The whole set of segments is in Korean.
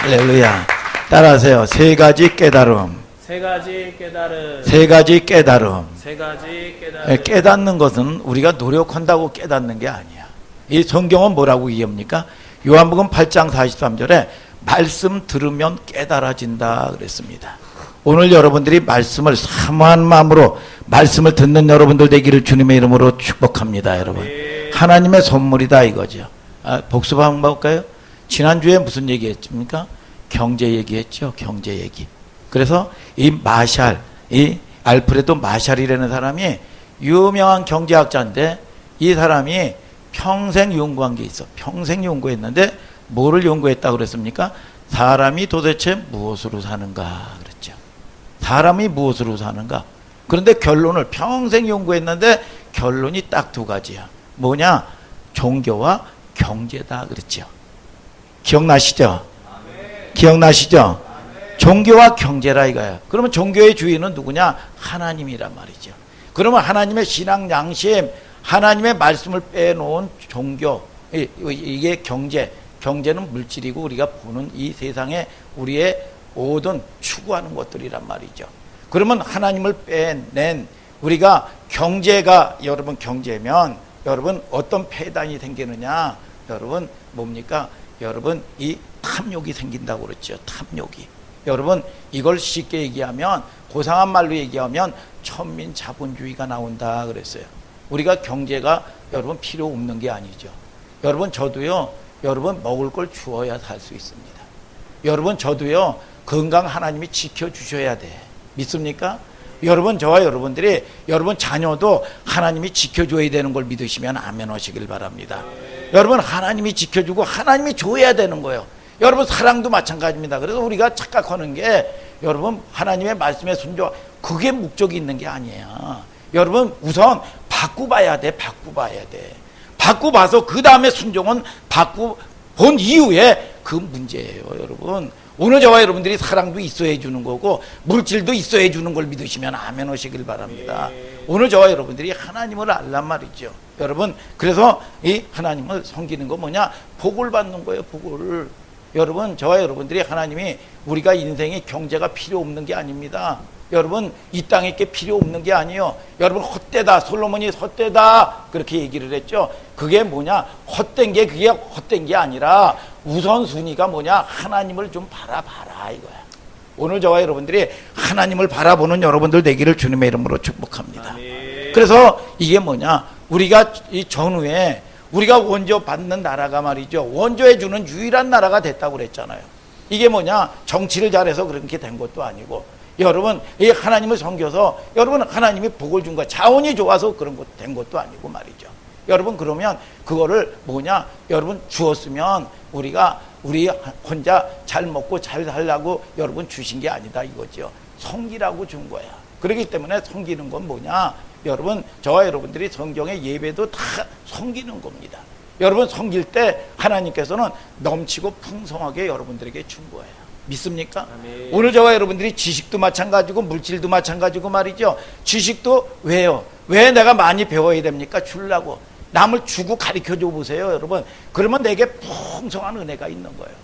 할렐루야. 따라하세요. 세 가지 깨달음. 세 가지 깨달음. 세 가지 깨달음. 세 가지 깨달음. 깨닫는 것은 우리가 노력한다고 깨닫는 게 아니야. 이 성경은 뭐라고 얘기합니까? 요한복음 8장 43절에 말씀 들으면 깨달아진다 그랬습니다. 오늘 여러분들이 말씀을 사모한 마음으로 말씀을 듣는 여러분들 되기를 주님의 이름으로 축복합니다. 여러분, 하나님의 선물이다 이거죠. 복습 한번 볼까요? 지난주에 무슨 얘기했습니까? 경제 얘기했죠. 경제 얘기. 그래서 이 마샬, 이 알프레도 마샬이라는 사람이 유명한 경제학자인데, 이 사람이 평생 연구한 게 있어. 평생 연구했는데 뭐를 연구했다고 그랬습니까? 사람이 도대체 무엇으로 사는가 그랬죠. 사람이 무엇으로 사는가. 그런데 결론을 평생 연구했는데 결론이 딱 두 가지야. 뭐냐? 종교와 경제다 그랬죠. 기억나시죠? 기억나시죠? 종교와 경제라 이거야. 그러면 종교의 주인은 누구냐? 하나님이란 말이죠. 그러면 하나님의 신앙 양심, 하나님의 말씀을 빼놓은 종교, 이게 경제. 경제는 물질이고 우리가 보는 이 세상에 우리의 모든 추구하는 것들이란 말이죠. 그러면 하나님을 빼낸 우리가 경제가, 여러분 경제면 여러분 어떤 폐단이 생기느냐? 여러분 뭡니까? 여러분 이 탐욕이 생긴다고 그랬죠. 탐욕이. 여러분 이걸 쉽게 얘기하면, 고상한 말로 얘기하면 천민 자본주의가 나온다 그랬어요. 우리가 경제가 여러분 필요 없는 게 아니죠. 여러분 저도요, 여러분 먹을 걸 주어야 살 수 있습니다. 여러분 저도요, 건강 하나님이 지켜주셔야 돼. 믿습니까? 여러분, 저와 여러분들이, 여러분 자녀도 하나님이 지켜줘야 되는 걸 믿으시면 아멘 하시길 바랍니다. 여러분 하나님이 지켜주고 하나님이 줘야 되는 거예요. 여러분 사랑도 마찬가지입니다. 그래서 우리가 착각하는 게, 여러분 하나님의 말씀에 순종, 그게 목적이 있는 게 아니에요. 여러분 우선 바꾸봐야 돼. 바꾸봐야 돼. 바꾸봐서 그 다음에 순종은 바꾸본 이후에 그 문제예요. 여러분 오늘 저와 여러분들이 사랑도 있어야 해주는 거고 물질도 있어야 해주는 걸 믿으시면 아멘 하시길 바랍니다. 오늘 저와 여러분들이 하나님을 알란 말이죠. 여러분 그래서 이 하나님을 섬기는 거 뭐냐? 복을 받는 거예요. 복을. 여러분 저와 여러분들이, 하나님이 우리가 인생에 경제가 필요 없는 게 아닙니다. 여러분 이 땅에 게 필요 없는 게 아니에요. 여러분 헛되다, 솔로몬이 헛되다 그렇게 얘기를 했죠. 그게 뭐냐? 헛된 게, 그게 헛된 게 아니라 우선순위가 뭐냐? 하나님을 좀 바라봐라 이거야. 오늘 저와 여러분들이 하나님을 바라보는 여러분들 되기를 주님의 이름으로 축복합니다. 그래서 이게 뭐냐? 우리가 이 전후에 우리가 원조 받는 나라가 말이죠, 원조해 주는 유일한 나라가 됐다고 그랬잖아요. 이게 뭐냐? 정치를 잘해서 그렇게 된 것도 아니고, 여러분 이 하나님을 섬겨서 여러분 하나님이 복을 준 거, 자원이 좋아서 그런 것 된 것도 아니고 말이죠. 여러분 그러면 그거를 뭐냐? 여러분 주었으면 우리 혼자 잘 먹고 잘 살라고 여러분 주신 게 아니다 이거죠. 섬기라고 준 거야. 그렇기 때문에 섬기는 건 뭐냐? 여러분 저와 여러분들이 성경의 예배도 다 섬기는 겁니다. 여러분 섬길 때 하나님께서는 넘치고 풍성하게 여러분들에게 준 거예요. 믿습니까? 아멘. 오늘 저와 여러분들이 지식도 마찬가지고 물질도 마찬가지고 말이죠. 지식도 왜요? 왜 내가 많이 배워야 됩니까? 주려고. 남을 주고 가르쳐줘 보세요 여러분. 그러면 내게 풍성한 은혜가 있는 거예요.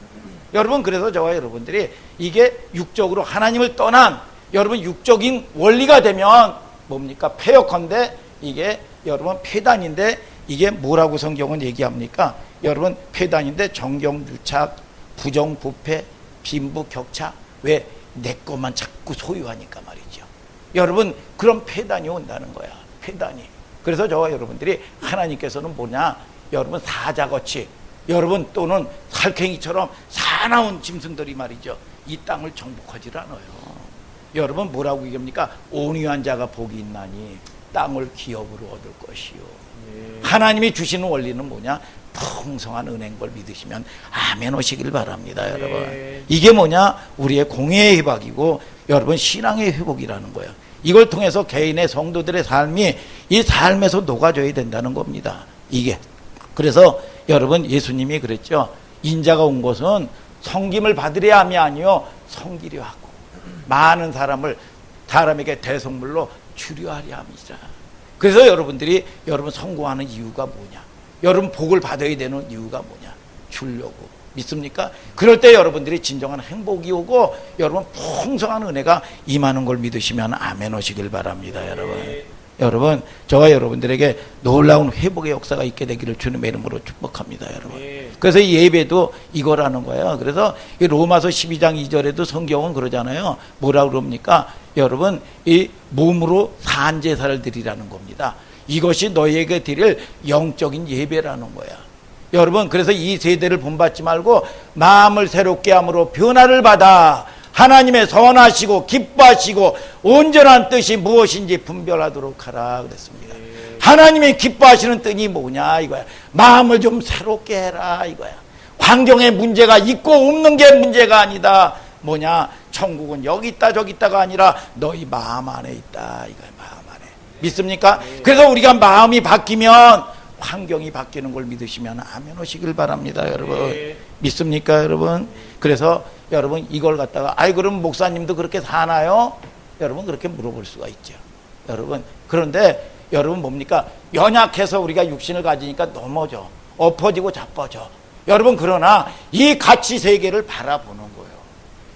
여러분 그래서 저와 여러분들이 이게 육적으로 하나님을 떠난 여러분 육적인 원리가 되면 뭡니까? 폐역한데 이게 여러분 폐단인데, 이게 뭐라고 성경은 얘기합니까? 여러분 폐단인데 정경유착, 부정부패, 빈부격차. 왜? 내 것만 자꾸 소유하니까 말이죠. 여러분 그런 폐단이 온다는 거야. 폐단이. 그래서 저와 여러분들이, 하나님께서는 뭐냐? 여러분 사자같이, 여러분 또는 살쾡이처럼 사나운 짐승들이 말이죠, 이 땅을 정복하지 않아요. 여러분 뭐라고 얘기합니까? 온유한 자가 복이 있나니 땅을 기업으로 얻을 것이요. 하나님이 주시는 원리는 뭐냐? 풍성한 은혜인 걸 믿으시면 아멘 오시길 바랍니다. 여러분 이게 뭐냐? 우리의 공의의 회복이고 여러분 신앙의 회복이라는 거예요. 이걸 통해서 개인의 성도들의 삶이 이 삶에서 녹아져야 된다는 겁니다. 이게 그래서 여러분 예수님이 그랬죠. 인자가 온 것은 섬김을 받으려 함이 아니요 섬기려 하고 많은 사람에게 대성물로 주려 하려 함이라. 그래서 여러분들이 여러분 성공하는 이유가 뭐냐? 여러분 복을 받아야 되는 이유가 뭐냐? 주려고. 믿습니까? 그럴 때 여러분들이 진정한 행복이 오고 여러분 풍성한 은혜가 임하는 걸 믿으시면 아멘 하시길 바랍니다. 여러분 저와 여러분들에게 놀라운 회복의 역사가 있게 되기를 주님의 이름으로 축복합니다. 여러분. 그래서 이 예배도 이거라는 거예요. 그래서 이 로마서 12장 2절에도 성경은 그러잖아요. 뭐라고 그럽니까? 여러분 이 몸으로 산 제사를 드리라는 겁니다. 이것이 너희에게 드릴 영적인 예배라는 거야. 여러분 그래서 이 세대를 본받지 말고 마음을 새롭게 함으로 변화를 받아 하나님의 선하시고 기뻐하시고 온전한 뜻이 무엇인지 분별하도록 하라 그랬습니다. 하나님이 기뻐하시는 뜻이 뭐냐 이거야. 마음을 좀 새롭게 해라 이거야. 환경에 문제가 있고 없는 게 문제가 아니다. 뭐냐, 천국은 여기 있다 저기 있다가 아니라 너희 마음 안에 있다 이거야. 마음 안에. 믿습니까? 그래서 우리가 마음이 바뀌면 환경이 바뀌는 걸 믿으시면 아멘 하시길 바랍니다. 여러분 믿습니까 여러분? 그래서 여러분 이걸 갖다가 아이 그럼 목사님도 그렇게 사나요? 여러분 그렇게 물어볼 수가 있죠. 여러분 그런데 여러분 뭡니까? 연약해서 우리가 육신을 가지니까 넘어져 엎어지고 자빠져. 여러분 그러나 이 가치 세계를 바라보는 거예요.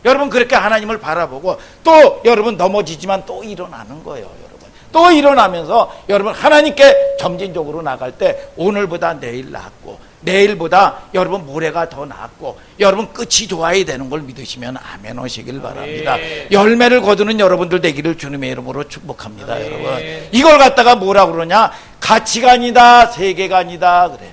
여러분 그렇게 하나님을 바라보고 또 여러분 넘어지지만 또 일어나는 거예요. 여러분 또 일어나면서 여러분 하나님께 점진적으로 나갈 때 오늘보다 내일 낫고 내일보다 여러분 모레가 더 낫고 여러분 끝이 좋아야 되는 걸 믿으시면 아멘 하시길 바랍니다. 열매를 거두는 여러분들 되기를 주님의 이름으로 축복합니다. 여러분 이걸 갖다가 뭐라 그러냐, 가치관이다 세계관이다 그래.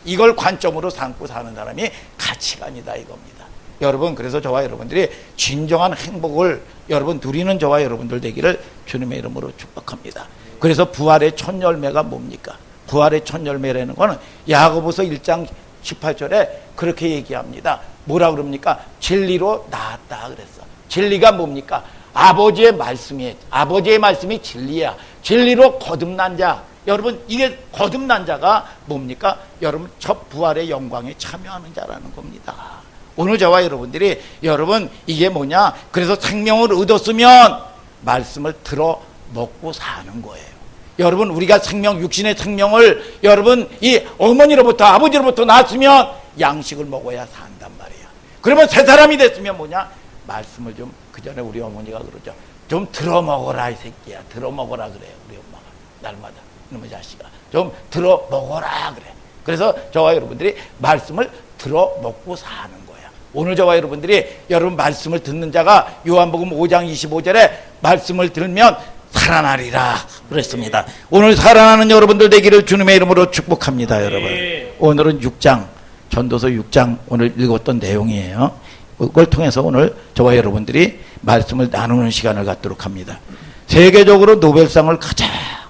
이걸 관점으로 삼고 사는 사람이 가치관이다 이겁니다. 여러분 그래서 저와 여러분들이 진정한 행복을 여러분 누리는 저와 여러분들 되기를 주님의 이름으로 축복합니다. 그래서 부활의 첫 열매가 뭡니까? 부활의 첫 열매라는 거는 야고보서 1장 18절에 그렇게 얘기합니다. 뭐라 그럽니까? 진리로 나았다 그랬어. 진리가 뭡니까? 아버지의 말씀이 진리야. 진리로 거듭난 자. 여러분 이게 거듭난 자가 뭡니까? 여러분 첫 부활의 영광에 참여하는 자라는 겁니다. 오늘 저와 여러분들이 여러분 이게 뭐냐? 그래서 생명을 얻었으면 말씀을 들어 먹고 사는 거예요. 여러분 우리가 육신의 생명을 여러분 이 어머니로부터 아버지로부터 낳았으면 양식을 먹어야 산단 말이야. 그러면 새 사람이 됐으면 뭐냐? 말씀을 좀, 그 전에 우리 어머니가 그러죠. 좀 들어 먹어라 이 새끼야. 들어 먹어라 그래요. 우리 엄마가 날마다 이놈의 자식아 좀 들어 먹어라 그래. 그래서 저와 여러분들이 말씀을 들어 먹고 사는 거야. 오늘 저와 여러분들이 여러분 말씀을 듣는 자가 요한복음 5장 25절에 말씀을 들으면 살아나리라 그랬습니다. 오늘 살아나는 여러분들 되기를 주님의 이름으로 축복합니다. 여러분 오늘은 6장 전도서 6장 오늘 읽었던 내용이에요. 그걸 통해서 오늘 저와 여러분들이 말씀을 나누는 시간을 갖도록 합니다. 세계적으로 노벨상을 가장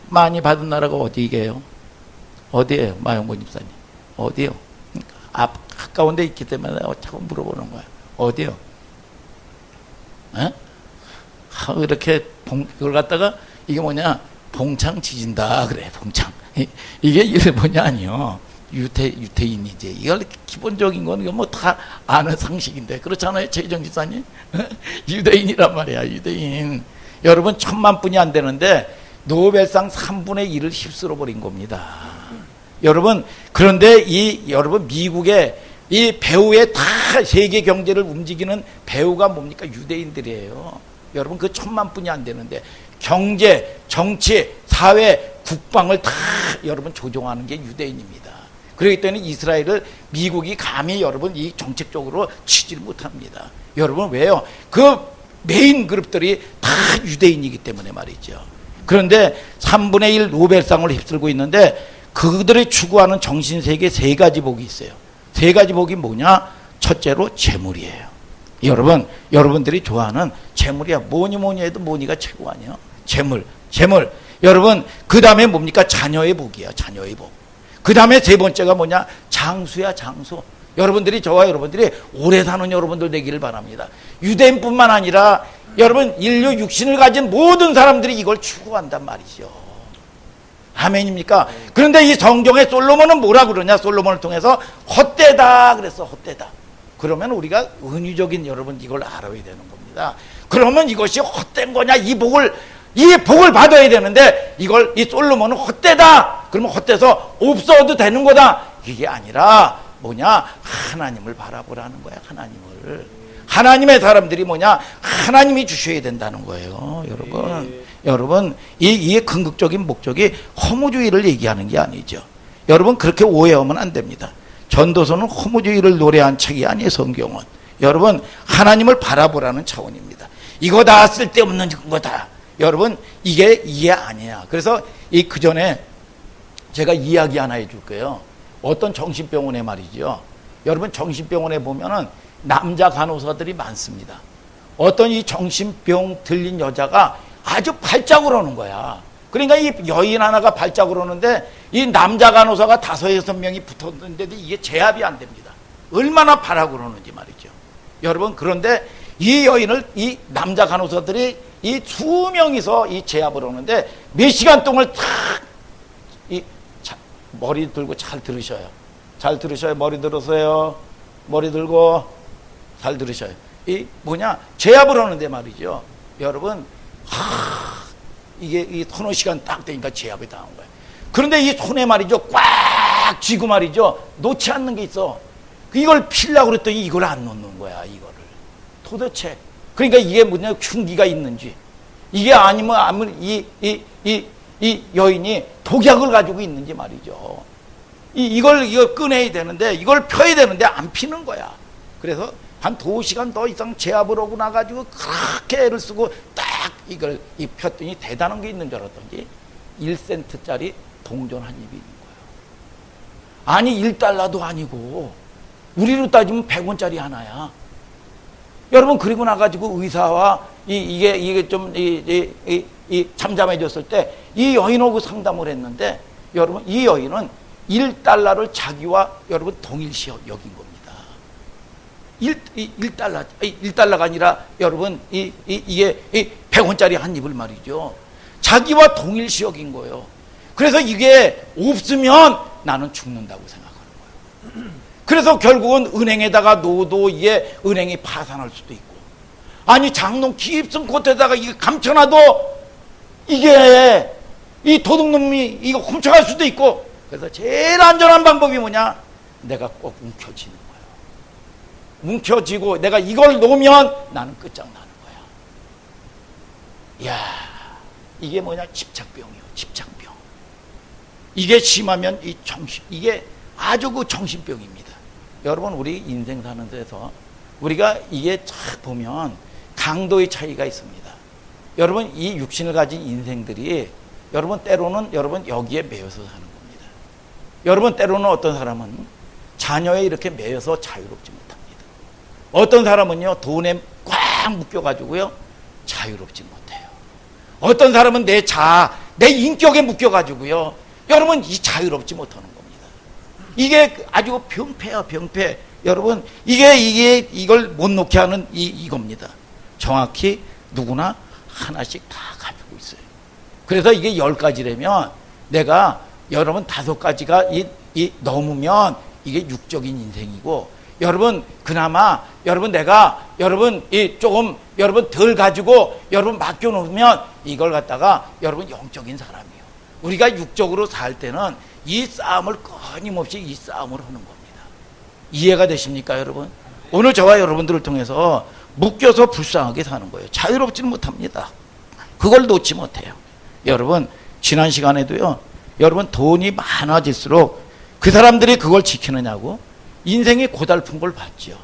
많이 받은 나라가 어디게요? 어디예요? 마영곤 집사님 어디요? 가까운 데 있기 때문에 자꾸 물어보는 거야. 어디요? 에? 이렇게 이걸 갖다가 이게 뭐냐, 봉창 지진다 그래. 봉창 이게 일본이 아니요 유태인이지. 이걸 기본적인 건 뭐 다 아는 상식인데 그렇잖아요 최희정 집사님. 유대인이란 말이야. 유대인. 여러분 1000만 분이 안 되는데 노벨상 3분의 1을 휩쓸어 버린 겁니다. 여러분 그런데 여러분 미국의 이 배후에 다 세계 경제를 움직이는 배후가 뭡니까? 유대인들이에요. 여러분 그 1000만 분이 안 되는데 경제, 정치, 사회, 국방을 다 여러분 조종하는 게 유대인입니다. 그렇기 때문에 이스라엘을 미국이 감히 여러분 이 정책적으로 치지를 못합니다. 여러분 왜요? 그 메인 그룹들이 다 유대인이기 때문에 말이죠. 그런데 3분의 1 노벨상을 휩쓸고 있는데 그들이 추구하는 정신세계 3가지 복이 있어요. 3가지 복이 뭐냐? 첫째로 재물이에요. 여러분들이 좋아하는 재물이야. 뭐니 해도 뭐니가 최고 아니에요? 재물. 여러분 그 다음에 뭡니까? 자녀의 복이야. 자녀의 복. 그 다음에 세 번째가 뭐냐? 장수야. 장수. 여러분들이 저와 여러분들이 오래 사는 여러분들 되기를 바랍니다. 유대인뿐만 아니라 여러분 인류 육신을 가진 모든 사람들이 이걸 추구한단 말이죠. 아멘입니까? 그런데 이 성경에 솔로몬은 뭐라 그러냐? 솔로몬을 통해서 헛되다 그랬어. 헛되다. 그러면 우리가 은유적인 여러분 이걸 알아야 되는 겁니다. 그러면 이것이 헛된 거냐? 이 복을 받아야 되는데 이 솔로몬은 헛되다. 그러면 헛돼서 없어도 되는 거다. 이게 아니라 뭐냐? 하나님을 바라보라는 거야. 하나님의 사람들이 뭐냐? 하나님이 주셔야 된다는 거예요. 여러분 이게 궁극적인 목적이 허무주의를 얘기하는 게 아니죠. 여러분 그렇게 오해하면 안 됩니다. 전도서는 허무주의를 노래한 책이 아니에요. 성경은 여러분 하나님을 바라보라는 차원입니다. 이거 다 쓸데없는 거다. 여러분 이게 아니야. 그래서 그 전에 제가 이야기 하나 해줄 거예요. 어떤 정신병원에 말이죠. 여러분 정신병원에 보면은 남자 간호사들이 많습니다. 어떤 이 정신병 들린 여자가 아주 발작을 하는 거야. 그러니까 이 여인 하나가 발작을 하는데 이 남자 간호사가 5-6명이 붙었는데도 이게 제압이 안 됩니다. 얼마나 발악을 하는지 말이죠. 여러분 그런데 이 여인을 이 남자 간호사들이 이 수명이서 이 제압을 하는데 몇 시간 동안 머리 들고 잘 들으셔요. 잘 들으셔요. 머리 들으세요. 머리 들고 잘 들으셔요. 이 제압을 하는데 말이죠. 여러분 이게 이 서너 시간 딱 되니까 제압이 당한 거예요. 그런데 이 손에 말이죠 꽉 쥐고 말이죠 놓지 않는 게 있어. 이걸 필라고 그랬더니 이걸 안 놓는 거야. 이거를 도대체 그러니까 이게 뭐냐 흉기가 있는지 이게 아니면 아무리 이 여인이 독약을 가지고 있는지 말이죠. 이걸 꺼내야 되는데 이걸 펴야 되는데 안 피는 거야. 그래서 한 2시간 더 이상 제압을 하고 나가지고 그렇게 애를 쓰고 딱 이걸 폈더니 대단한 게 있는 줄 알았더니 1센트짜리 동전 한 입이 있는 거예요. 아니 1달러도 아니고 우리로 따지면 100원짜리 하나야. 여러분 그리고 나가지고 의사와 이게 좀 잠잠해졌을 때 이 여인하고 상담을 했는데 여러분 이 여인은 1달러를 자기와 여러분 동일시 여긴 겁니다. 1달러가 아니라 여러분 이게 100원짜리 한 입을 말이죠. 자기와 동일시 여긴 거예요. 그래서 이게 없으면 나는 죽는다고 생각하는 거예요. 그래서 결국은 은행에다가 놓아도 이게 은행이 파산할 수도 있고 아니 장롱 깊은 곳에다가 이게 감춰놔도 이게 이 도둑놈이 이거 훔쳐갈 수도 있고 그래서 제일 안전한 방법이 뭐냐? 내가 꼭 움켜쥐는 거예요. 움켜쥐고 내가 이걸 놓으면 나는 끝장나는 거야. 이야 이게 뭐냐? 집착병이요. 집착병. 이게 심하면 이게 아주 그 정신병입니다. 여러분 우리 인생 사는 데서 우리가 이게 쫙 보면 강도의 차이가 있습니다. 여러분 이 육신을 가진 인생들이 여러분 때로는 여러분 여기에 매여서 사는 겁니다. 여러분 때로는 어떤 사람은 자녀에 이렇게 매여서 자유롭지 못합니다. 어떤 사람은요 돈에 꽉 묶여가지고요 자유롭지 못해요. 어떤 사람은 내 인격에 묶여가지고요 여러분 이 자유롭지 못하는 겁니다. 이게 아주 병폐야 병폐. 여러분 이걸 못 놓게 하는 이겁니다. 정확히 누구나 하나씩 다 가지고 있어요. 그래서 이게 10가지라면 내가 여러분 5가지가 넘으면 이게 육적인 인생이고 여러분 그나마 내가 조금 덜 가지고 맡겨 놓으면 이걸 갖다가 여러분 영적인 사람이에요. 우리가 육적으로 살 때는 이 싸움을 끊임없이 이 싸움을 하는 겁니다. 이해가 되십니까 여러분? 오늘 저와 여러분들을 통해서 묶여서 불쌍하게 사는 거예요. 자유롭지는 못합니다. 그걸 놓지 못해요. 여러분 지난 시간에도요 여러분 돈이 많아질수록 그 사람들이 그걸 지키느냐고 인생이 고달픈 걸 봤죠.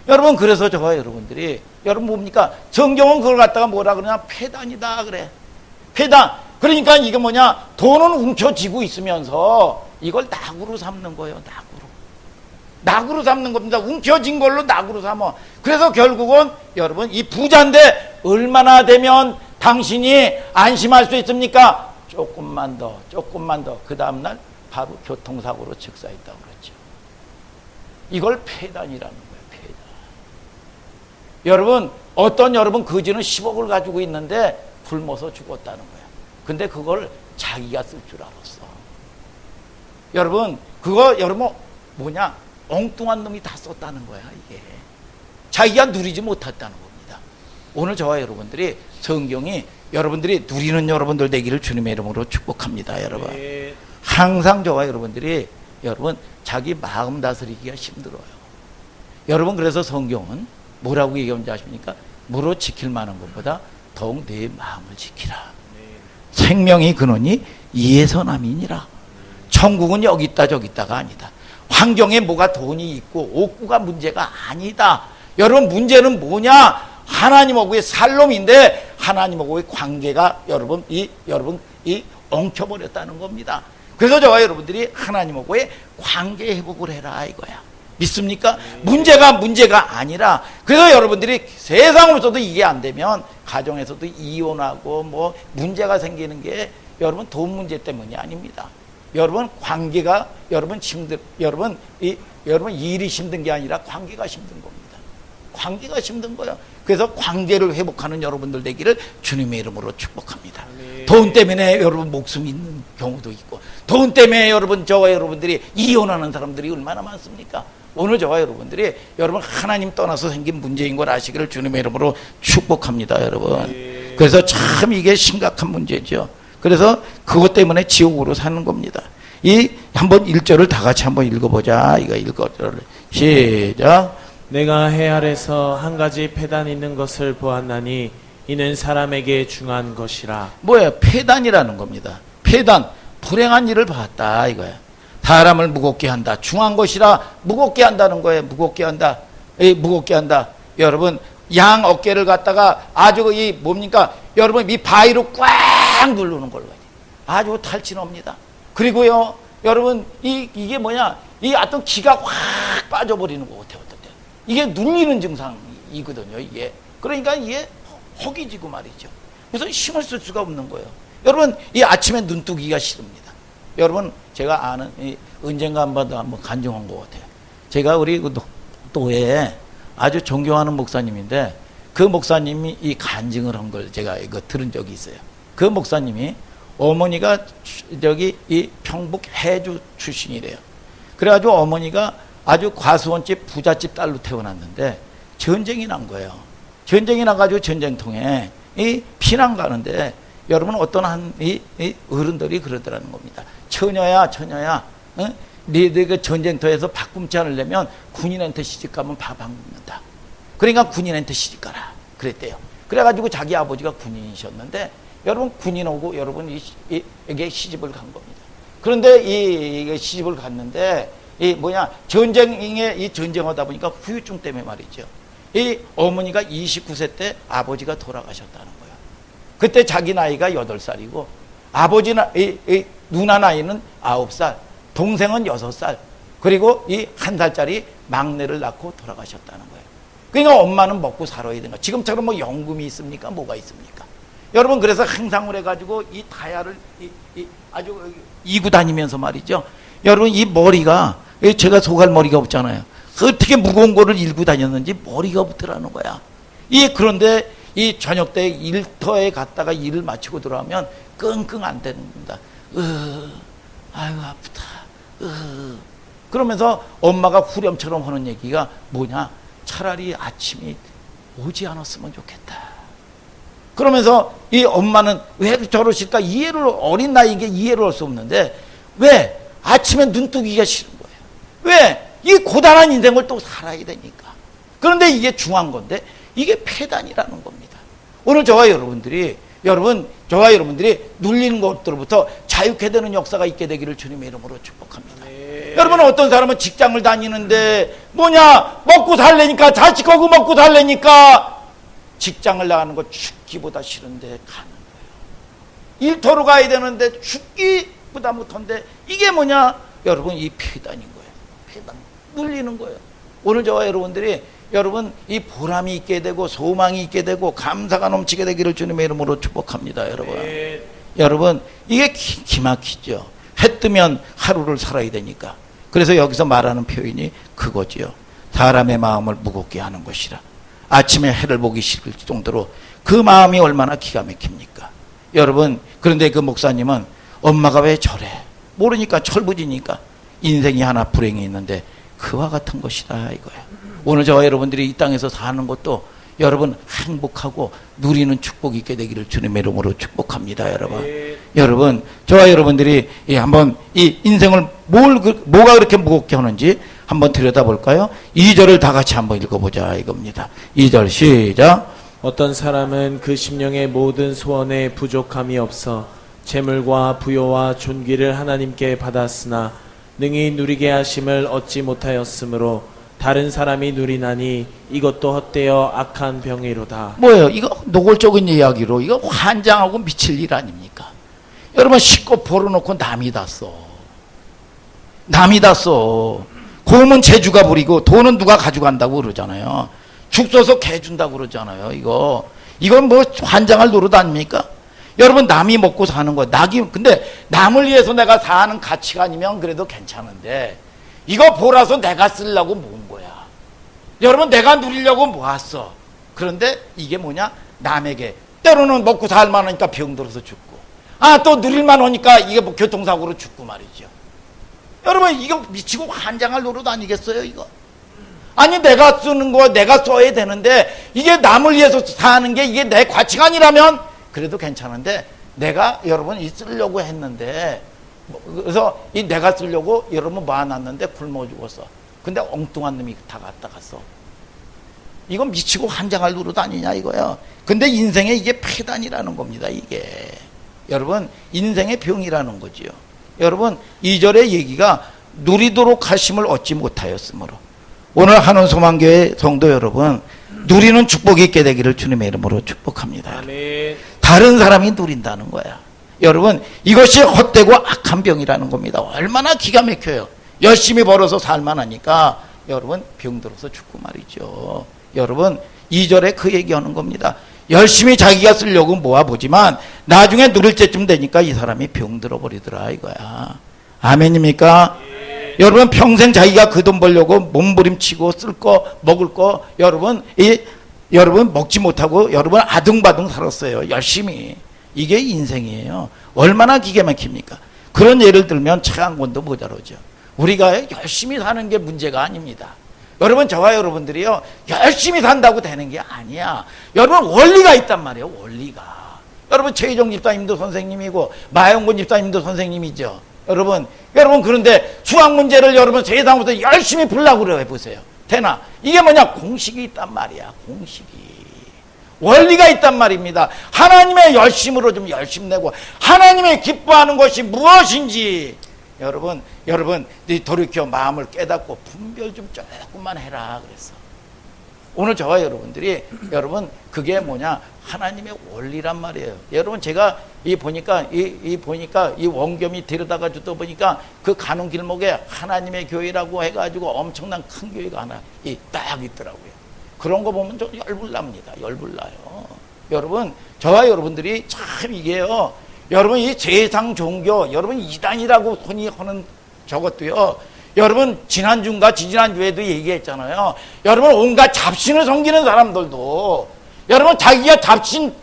여러분 그래서 저와 여러분들이 여러분 뭡니까? 성경은 그걸 갖다가 뭐라 그러냐? 폐단이다 그래. 폐단. 그러니까 이게 뭐냐? 돈은 움켜쥐고 있으면서 이걸 낙으로 삼는 거예요. 낙으로 삼는 겁니다. 움켜쥔 걸로 낙으로 삼아. 그래서 결국은 여러분 이 부자인데 얼마나 되면 당신이 안심할 수 있습니까? 조금만 더 그 다음날 바로 교통사고로 즉사했다고 그랬죠. 이걸 폐단이라는 거예요. 폐단. 여러분 어떤 여러분 거지는 10억을 가지고 있는데 굶어서 죽었다는 거예요. 근데 그걸 자기가 쓸 줄 알았어. 여러분 그거 여러분 뭐냐? 엉뚱한 놈이 다 썼다는 거야. 이게 자기가 누리지 못했다는 겁니다. 오늘 저와 여러분들이 성경이 여러분들이 누리는 여러분들 되기를 주님의 이름으로 축복합니다. 여러분 항상 저와 여러분들이 여러분 자기 마음 다스리기가 힘들어요. 여러분 그래서 성경은 뭐라고 얘기하는지 아십니까? 무로 지킬 만한 것보다 더욱 내 마음을 지키라. 생명이 근원이 이에서 남이니라. 천국은 여기 있다 저기 있다가 아니다. 환경에 뭐가 돈이 있고 옥구가 문제가 아니다. 여러분 문제는 뭐냐? 하나님하고의 살롬인데 하나님하고의 관계가 여러분 이 엉켜버렸다는 겁니다. 그래서 저와 여러분들이 하나님하고의 관계 회복을 해라 이거야. 믿습니까? 문제가 아니라 그래서 여러분들이 세상으로서도 이게 안 되면 가정에서도 이혼하고 뭐 문제가 생기는 게 여러분 돈 문제 때문이 아닙니다. 여러분 관계가 여러분 일이 힘든 게 아니라 관계가 힘든 겁니다. 관계가 힘든 거예요. 그래서 관계를 회복하는 여러분들 되기를 주님의 이름으로 축복합니다. 돈 때문에 여러분 목숨 잃는 경우도 있고 돈 때문에 여러분 저와 여러분들이 이혼하는 사람들이 얼마나 많습니까? 오늘 저와 여러분들이 여러분 하나님 떠나서 생긴 문제인 걸 아시기를 주님의 이름으로 축복합니다. 여러분. 그래서 참 이게 심각한 문제죠. 그래서 그것 때문에 지옥으로 사는 겁니다. 이 한번 1절을 다 같이 한번 읽어보자. 이거 1절을 시작. 내가 해 아래서 한 가지 폐단 있는 것을 보았나니 이는 사람에게 중한 것이라. 뭐예요? 폐단이라는 겁니다. 폐단, 불행한 일을 봤다 이거야. 사람을 무겁게 한다. 중한 것이라 무겁게 한다는 거예요. 무겁게 한다. 무겁게 한다. 여러분 양 어깨를 갖다가 아주 이 뭡니까? 여러분 이 바위로 꽉 누르는 걸로 아주 탈진합니다. 그리고요 여러분 이게 뭐냐? 이 어떤 기가 확 빠져버리는 것 같아요. 이게 눌리는 증상이거든요. 이게 그러니까 이게 허기지고 말이죠. 그래서 힘을 쓸 수가 없는 거예요. 여러분 이 아침에 눈 뜨기가 싫습니다. 여러분 제가 아는 언젠가 한번 간증한 것 같아요. 제가 우리 그 교회에 아주 존경하는 목사님인데 그 목사님이 이 간증을 한 걸 제가 이거 들은 적이 있어요. 그 목사님이 어머니가 저기 이 평북 해주 출신이래요. 그래가지고 어머니가 아주 과수원집 부잣집 딸로 태어났는데 전쟁이 난 거예요. 전쟁이 나가지고 전쟁통에 이 피난 가는데 여러분 어떤 이 어른들이 그러더라는 겁니다. 처녀야 응? 너희들 그 전쟁터에서 밥굶지 않으려면 군인한테 시집가면 밥 안 굶는다. 그러니까 군인한테 시집가라 그랬대요. 그래가지고 자기 아버지가 군인이셨는데 여러분 군인하고 여러분 이게 시집을 간 겁니다. 그런데 이 시집을 갔는데 이 전쟁하다 보니까 후유증 때문에 말이죠. 이 어머니가 29세 때 아버지가 돌아가셨다는 거예요. 그때 자기 나이가 8살이고 아버지 누나 나이는 9살, 동생은 6살, 그리고 이 1살짜리 막내를 낳고 돌아가셨다는 거예요. 그러니까 엄마는 먹고 살아야 되는 거예요. 지금처럼 뭐 연금이 있습니까? 뭐가 있습니까? 여러분 그래서 행상을 해가지고 이 다야를 아주 이고 다니면서 말이죠. 여러분 이 머리가 제가 소갈머리가 없잖아요. 어떻게 무거운 거를 일고 다녔는지 머리가 없더라는 거야. 그런데 이 저녁 때 일터에 갔다가 일을 마치고 들어오면 끙끙 안 됩니다. 아유 아프다. 그러면서 엄마가 후렴처럼 하는 얘기가 뭐냐? 차라리 아침이 오지 않았으면 좋겠다. 그러면서 이 엄마는 왜 저러실까? 어린 나이에 이해를 할 수 없는데 왜? 아침에 눈 뜨기가 싫은 거예요. 왜? 이 고단한 인생을 또 살아야 되니까. 그런데 이게 중요한 건데 이게 폐단이라는 겁니다. 오늘 저와 여러분들이 눌리는 것들로부터 자유케 되는 역사가 있게 되기를 주님의 이름으로 축복합니다. 여러분 어떤 사람은 직장을 다니는데 먹고 살래니까 자식하고 먹고 살래니까 직장을 나가는 거 죽기보다 싫은데 가는 거예요. 일터로 가야 되는데 죽기보다 못한데 이게 여러분 이 폐단인 거예요. 폐단 눌리는 거예요. 오늘 저와 여러분들이 이 보람이 있게 되고 소망이 있게 되고 감사가 넘치게 되기를 주님의 이름으로 축복합니다. 여러분 이게 기막히죠. 해 뜨면 하루를 살아야 되니까. 그래서 여기서 말하는 표현이 그거지요. 사람의 마음을 무겁게 하는 것이라. 아침에 해를 보기 싫을 정도로 그 마음이 얼마나 기가 막힙니까? 여러분 그런데 그 목사님은 엄마가 왜 저래? 모르니까 철부지니까 인생이 하나 불행이 있는데 그와 같은 것이다 이거야. 오늘 저와 여러분들이 이 땅에서 사는 것도 여러분 행복하고 누리는 축복이 있게 되기를 주님의 이름으로 축복합니다. 여러분 저와 여러분들이 한번 이 인생을 뭐가 그렇게 무겁게 하는지 한번 들여다볼까요? 2절을 다 같이 한번 읽어보자 이겁니다. 2절 시작. 어떤 사람은 그 심령의 모든 소원에 부족함이 없어 재물과 부요와 존귀를 하나님께 받았으나 능히 누리게 하심을 얻지 못하였으므로 다른 사람이 누리나니 이것도 헛되어 악한 병이로다. 뭐예요? 이거 노골적인 이야기로 이거 환장하고 미칠 일 아닙니까? 여러분 씻고 벌어놓고 남이 다 써. 곰은 제주가 부리고 돈은 누가 가져간다고 그러잖아요. 죽 써서 개 준다고 그러잖아요. 이건 뭐 환장할 노릇 아닙니까? 여러분 남이 먹고 사는 거 근데 남을 위해서 내가 사는 가치관이면 그래도 괜찮은데 이거 보라서 내가 쓰려고 모은 거야. 여러분 내가 누리려고 모았어. 그런데 이게 뭐냐? 남에게 때로는 먹고 살만하니까 병들어서 죽고 또 누릴만 하니까 이게 뭐 교통사고로 죽고 말이죠. 여러분 이거 미치고 환장할 노릇 아니겠어요 이거? 아니 내가 쓰는 거 내가 써야 되는데 이게 남을 위해서 사는 게 이게 내 가치관이라면 그래도 괜찮은데 내가 여러분 쓰려고 했는데 그래서 내가 쓰려고 여러분 모아놨는데 굶어 죽었어. 근데 엉뚱한 놈이 다 갖다 갔어. 이건 미치고 환장할 노릇 아니냐 이거야. 근데 인생에 이게 폐단이라는 겁니다. 이게 여러분 인생의 병이라는 거지요. 여러분 2절의 얘기가 누리도록 하심을 얻지 못하였으므로 오늘 한원소망교회 성도 여러분 누리는 축복이 있게 되기를 주님의 이름으로 축복합니다. 아멘. 다른 사람이 누린다는 거야. 여러분 이것이 헛되고 악한 병이라는 겁니다. 얼마나 기가 막혀요. 열심히 벌어서 살만하니까 여러분 병들어서 죽고 말이죠. 여러분 2절에 그 얘기하는 겁니다. 열심히 자기가 쓰려고 모아보지만 나중에 누릴 때쯤 되니까 이 사람이 병들어 버리더라 이거야. 아멘입니까? 여러분 평생 자기가 그 돈 벌려고 몸부림치고 쓸 거 먹을 거 여러분 먹지 못하고 여러분 아둥바둥 살았어요. 열심히. 이게 인생이에요. 얼마나 기가 막힙니까? 그런 예를 들면 차 한 권도 모자라죠. 우리가 열심히 사는 게 문제가 아닙니다. 여러분 저와 여러분들이요 열심히 산다고 되는 게 아니야. 여러분 원리가 있단 말이에요. 원리가. 여러분 최희정 집사님도 선생님이고 마영곤 집사님도 선생님이죠. 여러분 그런데 수학 문제를 여러분 세상부터 열심히 풀라고 그래 보세요. 되나? 이게 뭐냐? 공식이 있단 말이야. 공식이. 원리가 있단 말입니다. 하나님의 열심으로 좀 열심 내고 하나님의 기뻐하는 것이 무엇인지 여러분 돌이켜 마음을 깨닫고 분별 좀 조금만 해라 그랬어. 오늘 저와 여러분들이 여러분 그게 뭐냐? 하나님의 원리란 말이에요. 여러분 제가 보니까 이 원겸이 데려다가 주다 보니까 그 가는 길목에 하나님의 교회라고 해가지고 엄청난 큰 교회가 하나 딱 있더라고요. 그런 거 보면 좀 열불납니다. 열불나요. 여러분 저와 여러분들이 참 이게요. 여러분 이 세상 종교 여러분 이단이라고 흔히 하는 저것도요. 여러분 지난주인가 지지난주에도 얘기했잖아요. 여러분 온갖 잡신을 섬기는 사람들도 여러분 자기가 잡신이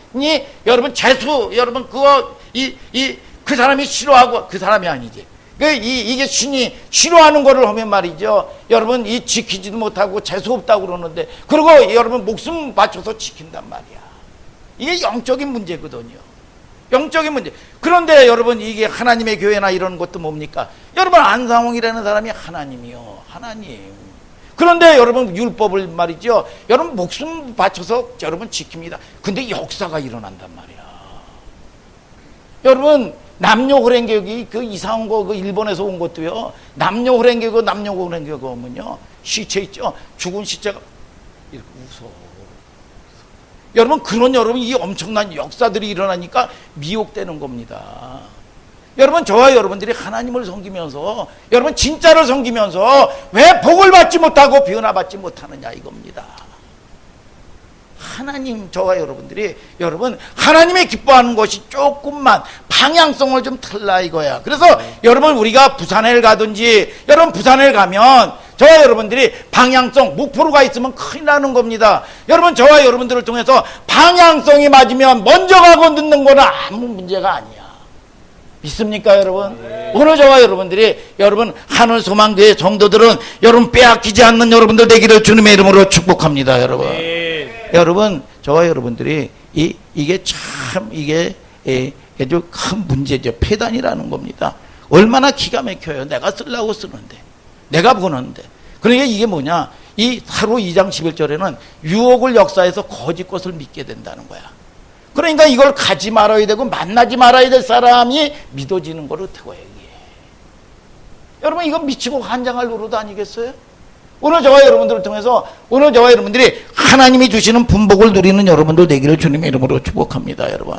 여러분 재수 여러분 그 사람이 싫어하고 그 사람이 아니지. 이게 신이 싫어하는 거를 하면 말이죠. 여러분 지키지도 못하고 재수 없다고 그러는데 그리고 여러분 목숨 맞춰서 지킨단 말이야. 이게 영적인 문제거든요. 영적인 문제. 그런데 여러분 이게 하나님의 교회나 이런 것도 뭡니까? 여러분 안상홍이라는 사람이 하나님이요. 하나님. 그런데 여러분 율법을 말이죠. 여러분 목숨 바쳐서 여러분 지킵니다. 근데 역사가 일어난단 말이야. 여러분 남녀 호랭교육이 그 이상한 거 그 일본에서 온 것도요. 남녀 호랭교육 오면요. 시체 있죠. 죽은 시체가 이렇게 웃어. 여러분 이 엄청난 역사들이 일어나니까 미혹되는 겁니다. 여러분 저와 여러분들이 하나님을 섬기면서 여러분 진짜를 섬기면서 왜 복을 받지 못하고 변화받지 못하느냐 이겁니다. 하나님 저와 여러분들이 여러분 하나님의 기뻐하는 것이 조금만 방향성을 좀 틀라 이거야. 그래서 여러분 우리가 부산에 가든지 여러분 부산에 가면 저와 여러분들이 방향성 목표가 있으면 큰일 나는 겁니다. 여러분 저와 여러분들을 통해서 방향성이 맞으면 먼저 가고 늦는 거는 아무 문제가 아니야. 믿습니까 여러분? 네. 오늘 저와 여러분들이 여러분 하늘소망교회 성도들은 여러분 빼앗기지 않는 여러분들 되기를 주님의 이름으로 축복합니다. 여러분. 네. 여러분, 저와 여러분들이 이게 참 이게 아주 큰 문제죠. 폐단이라는 겁니다. 얼마나 기가 막혀요. 내가 쓰려고 쓰는데, 내가 보는데. 그러니까 이게 뭐냐? 이 사로 2장 11절에는 유혹을 역사해서 거짓 것을 믿게 된다는 거야. 그러니까 이걸 가지 말아야 되고 만나지 말아야 될 사람이 믿어지는 거를 태워야 해. 여러분, 이거 미치고 환장할 노릇 아니겠어요? 오늘 저와 여러분들을 통해서 오늘 저와 여러분들이 하나님이 주시는 분복을 누리는 여러분들 되기를 주님의 이름으로 축복합니다. 여러분,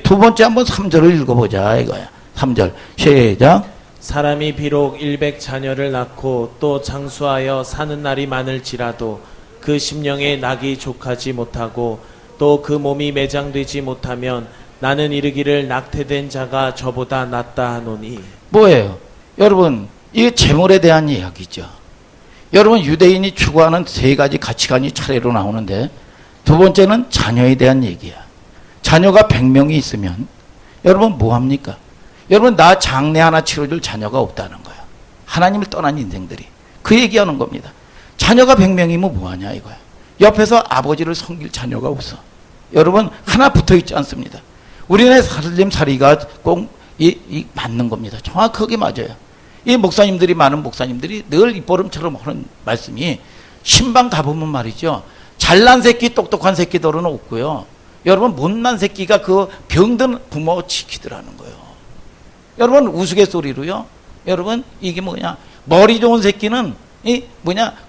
두 번째 한번 3절을 읽어보자 이거야. 3절 시작. 사람이 비록 100 자녀를 낳고 또 장수하여 사는 날이 많을지라도 그 심령에 낙이 족하지 못하고 또 그 몸이 매장되지 못하면 나는 이르기를 낙태된 자가 저보다 낫다 하노니. 뭐예요? 여러분, 이게 재물에 대한 이야기죠. 여러분, 유대인이 추구하는 세 가지 가치관이 차례로 나오는데 두 번째는 자녀에 대한 얘기야. 자녀가 100명이 있으면 여러분 뭐합니까? 여러분, 나 장례 하나 치러줄 자녀가 없다는 거야. 하나님을 떠난 인생들이 그 얘기하는 겁니다. 자녀가 100명이면 뭐하냐 이거야. 옆에서 아버지를 섬길 자녀가 없어. 여러분, 하나 붙어있지 않습니다. 우리네 살림살이가 꼭 맞는 겁니다. 정확하게 맞아요. 이 목사님들이, 많은 목사님들이 늘 입버릇처럼 하는 말씀이, 신방 가보면 말이죠, 잘난 새끼 똑똑한 새끼들은 없고요, 여러분 못난 새끼가 그 병든 부모 지키더라는 거예요. 여러분, 우스갯소리로요, 여러분 이게 뭐냐, 머리 좋은 새끼는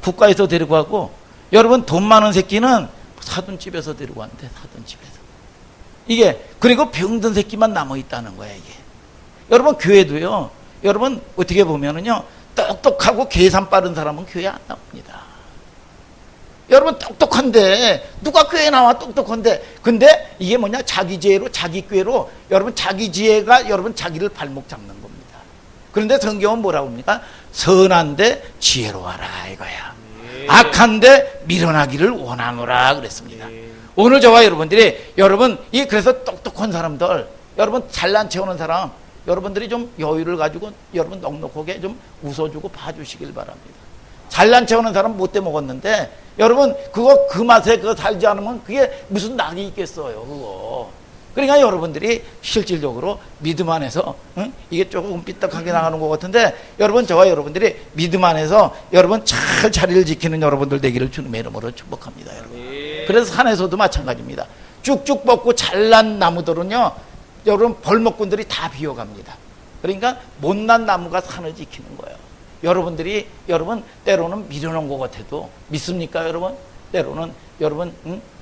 국가에서 데리고 가고, 여러분 돈 많은 새끼는 사돈집에서 데리고 왔는데, 사돈집에서. 이게, 그리고 병든 새끼만 남아있다는 거야 이게. 여러분, 교회도요, 여러분 어떻게 보면은요, 똑똑하고 계산 빠른 사람은 교회 안 나옵니다. 여러분, 똑똑한데 누가 교회 나와? 똑똑한데. 근데 이게 뭐냐, 자기 지혜로, 자기 꾀로, 여러분 자기 지혜가 여러분 자기를 발목 잡는 겁니다. 그런데 성경은 뭐라고 합니까? 선한데 지혜로워라 이거야. 악한데 밀어나기를 원하노라 그랬습니다. 오늘 저와 여러분들이, 여러분 그래서 똑똑한 사람들, 여러분 잘난 체 오는 사람, 여러분들이 좀 여유를 가지고 여러분 넉넉하게 좀 웃어주고 봐주시길 바랍니다. 잘난 체 오는 사람 못돼 먹었는데, 여러분 그거 그 맛에 그거 살지 않으면 그게 무슨 낙이 있겠어요 그거. 그러니까 여러분들이 실질적으로 믿음 안에서, 이게 조금 삐딱하게 나가는 것 같은데, 여러분 저와 여러분들이 믿음 안에서 여러분 잘 자리를 지키는 여러분들 되기를 주님의 이름으로 축복합니다. 여러분. 그래서 산에서도 마찬가지입니다. 쭉쭉 뻗고 잘난 나무들은요, 여러분 벌목꾼들이 다 비워갑니다. 그러니까 못난 나무가 산을 지키는 거예요. 여러분들이, 여러분 때로는 밀어놓은 것 같아도 믿습니까 여러분? 때로는 여러분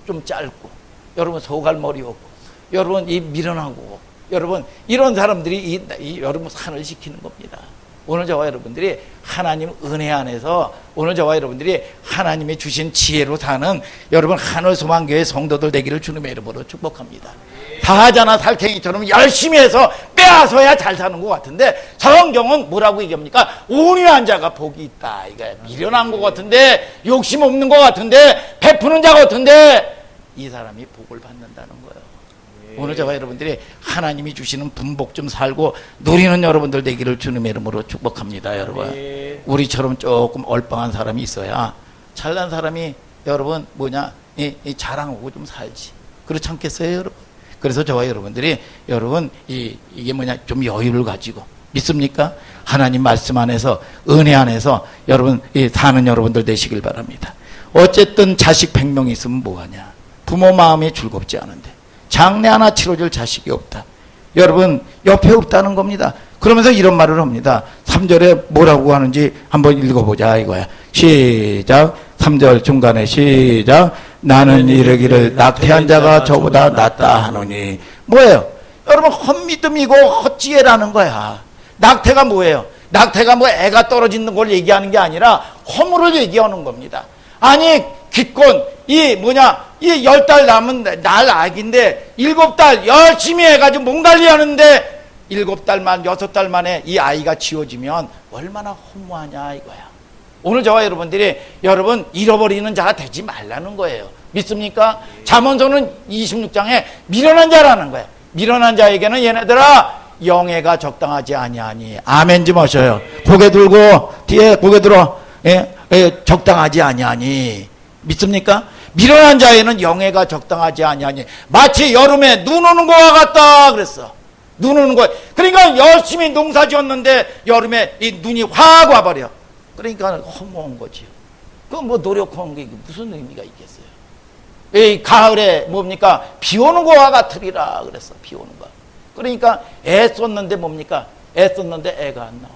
좀 짧고, 여러분 소갈머리 없고, 여러분 밀어나고, 여러분 이런 사람들이 여러분 산을 지키는 겁니다. 오늘 저와 여러분들이 하나님 은혜 안에서, 오늘 저와 여러분들이 하나님이 주신 지혜로 사는 여러분 하늘소망교회 성도들 되기를 주님의 이름으로 축복합니다. 사자나 살쾡이처럼 열심히 해서 빼앗아야 잘 사는 것 같은데, 성경은 뭐라고 얘기합니까? 온유한 자가 복이 있다. 이거 미련한 것 같은데, 욕심 없는 것 같은데, 베푸는 자 같은데, 이 사람이 복을 받는다는 거예요. 오늘 저와 여러분들이 하나님이 주시는 분복 좀 살고 누리는 여러분들 되기를 주님의 이름으로 축복합니다. 여러분, 우리처럼 조금 얼빵한 사람이 있어야 잘난 사람이, 여러분 뭐냐, 자랑하고 좀 살지. 그렇지 않겠어요 여러분? 그래서 저와 여러분들이, 여러분 이게 뭐냐, 좀 여유를 가지고, 믿습니까? 하나님 말씀 안에서, 은혜 안에서 여러분 사는 여러분들 되시길 바랍니다. 어쨌든 자식 100명 있으면 뭐하냐, 부모 마음이 즐겁지 않은데 장례 하나 치러줄 자식이 없다. 여러분 옆에 없다는 겁니다. 그러면서 이런 말을 합니다. 3절에 뭐라고 하는지 한번 읽어보자 이거야. 시작. 3절 중간에 시작. 나는 이르기를 낙태한 자가 저보다 낫다 하노니. 뭐예요? 여러분 헛믿음이고 헛지혜라는 거야. 낙태가 뭐예요? 낙태가 뭐 애가 떨어지는 걸 얘기하는 게 아니라 허물을 얘기하는 겁니다. 아니 기껏 이 10달 남은 날 아기인데 7달 열심히 해가지고 몽달리 하는데 6달 만에 이 아이가 지워지면 얼마나 허무하냐 이거야. 오늘 저와 여러분들이, 여러분 잃어버리는 자가 되지 말라는 거예요. 믿습니까? 잠언서는 26장에 미련한 자라는 거야. 미련한 자에게는 얘네들아 영예가 적당하지 아니하니. 아멘 좀 하셔요. 고개 들고 뒤에 고개 들어. 적당하지 아니하니. 믿습니까? 미련한 자에는 영예가 적당하지 아니하니 마치 여름에 눈 오는 것과 같다 그랬어. 눈 오는 거. 그러니까 열심히 농사 지었는데 여름에 이 눈이 확 와버려. 그러니까 허무한 거지요. 그 뭐 노력한 게 무슨 의미가 있겠어요? 이 가을에 뭡니까? 비 오는 거와 같으리라 그랬어. 비 오는 거. 그러니까 애 썼는데 뭡니까? 애 썼는데 애가 안 나와.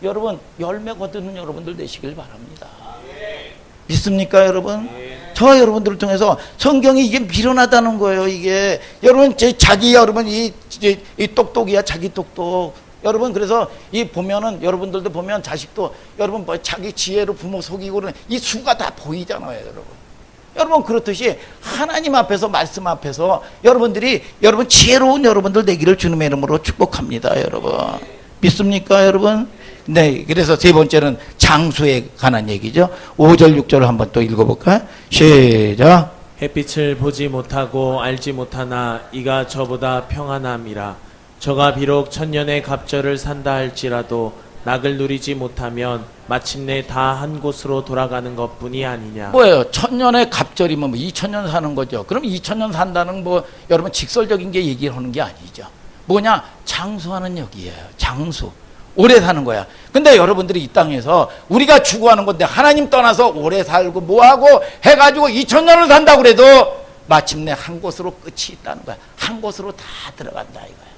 여러분 열매 거두는 여러분들 되시길 바랍니다. 믿습니까 여러분? 저와 여러분들을 통해서 성경이 이게 미련하다는 거예요. 이게 여러분 자기 여러분 이 똑똑이야. 자기 똑똑. 여러분 그래서 이 보면은 여러분들도 보면 자식도 여러분 뭐 자기 지혜로 부모 속이고는 이 수가 다 보이잖아요. 여러분 그렇듯이 하나님 앞에서 말씀 앞에서 여러분들이 여러분 지혜로운 여러분들 되기를 주님의 이름으로 축복합니다. 여러분 믿습니까 여러분? 네, 그래서 세 번째는 장수에 관한 얘기죠. 5절 6절을 한번 또 읽어볼까요? 시작. 햇빛을 보지 못하고 알지 못하나 이가 저보다 평안함이라. 저가 비록 천년의 갑절을 산다 할지라도 낙을 누리지 못하면 마침내 다 한 곳으로 돌아가는 것뿐이 아니냐. 뭐예요? 천년의 갑절이면 뭐 2000년 사는 거죠. 그럼 2000년 산다는 뭐 여러분 직설적인 게 얘기하는 게 아니죠. 뭐냐? 장수하는 얘기예요. 장수. 오래 사는 거야. 근데 여러분들이 이 땅에서 우리가 추구하는 건데 하나님 떠나서 오래 살고 뭐하고 해가지고 2000년을 산다고 그래도 마침내 한 곳으로 끝이 있다는 거야. 한 곳으로 다 들어간다 이거야.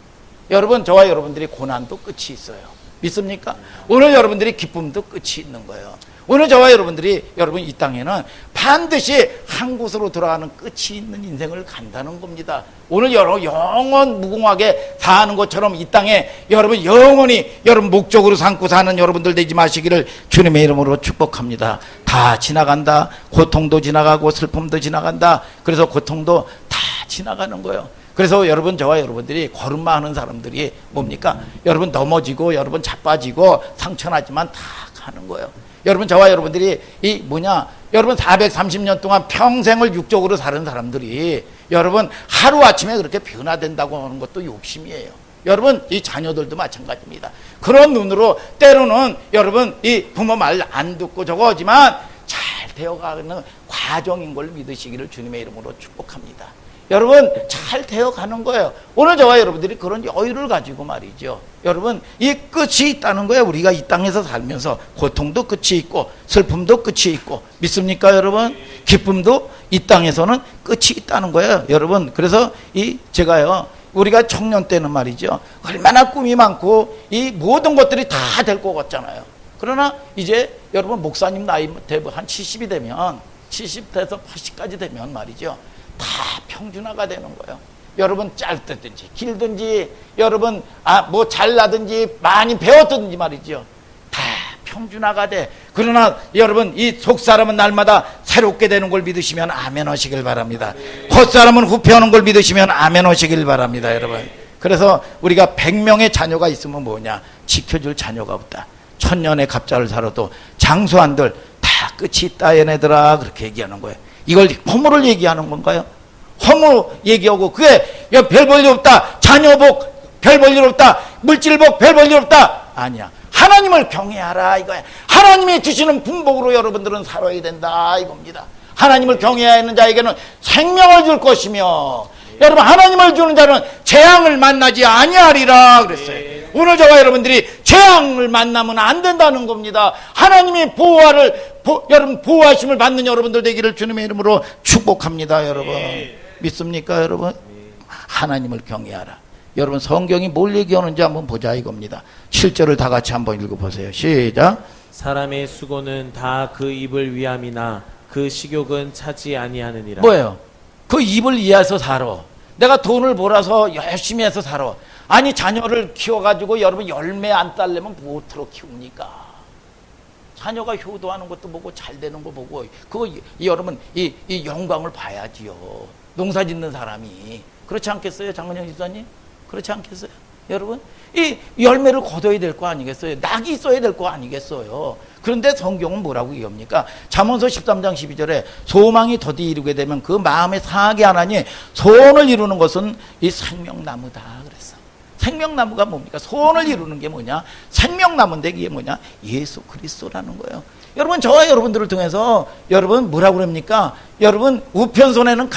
여러분 저와 여러분들이 고난도 끝이 있어요. 믿습니까? 오늘 여러분들이 기쁨도 끝이 있는 거예요. 오늘 저와 여러분들이 여러분 이 땅에는 반드시 한 곳으로 돌아가는 끝이 있는 인생을 간다는 겁니다. 오늘 여러분 영원 무궁하게 사는 것처럼 이 땅에 여러분 영원히 여러분 목적으로 삼고 사는 여러분들 되지 마시기를 주님의 이름으로 축복합니다. 다 지나간다. 고통도 지나가고 슬픔도 지나간다. 그래서 고통도 다 지나가는 거예요. 그래서 여러분 저와 여러분들이 걸음마 하는 사람들이 뭡니까? 여러분 넘어지고 여러분 자빠지고 상처나지만 다 가는 거예요. 여러분 저와 여러분들이 이 뭐냐 여러분 430년 동안 평생을 육적으로 사는 사람들이 여러분 하루아침에 그렇게 변화된다고 하는 것도 욕심이에요. 여러분 이 자녀들도 마찬가지입니다. 그런 눈으로 때로는 여러분 이 부모 말 안 듣고 저거 하지만 잘 되어가는 과정인 걸 믿으시기를 주님의 이름으로 축복합니다. 여러분 잘 되어가는 거예요. 오늘 저와 여러분들이 그런 여유를 가지고 말이죠. 여러분 이 끝이 있다는 거예요. 우리가 이 땅에서 살면서 고통도 끝이 있고 슬픔도 끝이 있고 믿습니까 여러분? 기쁨도 이 땅에서는 끝이 있다는 거예요. 여러분 그래서 이 제가요 우리가 청년 때는 말이죠 얼마나 꿈이 많고 이 모든 것들이 다 될 것 같잖아요. 그러나 이제 여러분 목사님 나이 대부분 한 70이 되면 70대에서 80까지 되면 말이죠 다 평준화가 되는 거예요. 여러분 짧든지 길든지 여러분 뭐 잘나든지 많이 배웠든지 말이죠 다 평준화가 돼. 그러나 여러분 이 속사람은 날마다 새롭게 되는 걸 믿으시면 아멘 하시길 바랍니다. 겉사람은 후패하는 걸 믿으시면 아멘 하시길 바랍니다. 여러분 그래서 우리가 100명의 자녀가 있으면 뭐냐 지켜줄 자녀가 없다. 천년의 갑자를 살아도 장수한들 다 끝이 있다 얘네들아 그렇게 얘기하는 거예요. 이걸 허물을 얘기하는 건가요? 허물 얘기하고 그게 별 볼 일 없다. 자녀복 별 볼 일 없다. 물질복 별 볼 일 없다. 아니야. 하나님을 경외하라 이거야. 하나님이 주시는 분복으로 여러분들은 살아야 된다 이겁니다. 하나님을 경외하는 자에게는 생명을 줄 것이며 여러분 하나님을 주는 자는 재앙을 만나지 아니하리라 그랬어요. 오늘 저와 여러분들이 재앙을 만나면 안 된다는 겁니다. 하나님이 여러분 보호하심을 받는 여러분들 되기를 주님의 이름으로 축복합니다. 여러분 믿습니까 여러분? 하나님을 경외하라. 여러분 성경이 뭘 얘기하는지 한번 보자 이겁니다. 7절을 다 같이 한번 읽어보세요. 시작. 사람의 수고는 다 그 입을 위함이나 그 식욕은 차지 아니하느니라. 뭐예요? 그 입을 위해서 살아. 내가 돈을 벌어서 열심히 해서 살아. 아니 자녀를 키워가지고 여러분 열매 안 딸려면 무엇으로 키웁니까? 자녀가 효도하는 것도 보고 잘 되는 거 보고 그거 여러분 이 영광을 봐야지요. 농사 짓는 사람이 그렇지 않겠어요? 장은영 집사님? 그렇지 않겠어요? 여러분 이 열매를 거둬야 될 거 아니겠어요? 낙이 있어야 될 거 아니겠어요? 그런데 성경은 뭐라고 얘기합니까? 잠언서 13장 12절에 소망이 더디 이루게 되면 그 마음에 상하게 하나니 소원을 이루는 것은 이 생명나무다 그랬어. 생명나무가 뭡니까? 소원을 이루는 게 뭐냐? 생명나무인데 이게 뭐냐? 예수 그리스도라는 거예요. 여러분 저와 여러분들을 통해서 여러분 뭐라고 그럽니까? 여러분 우편손에는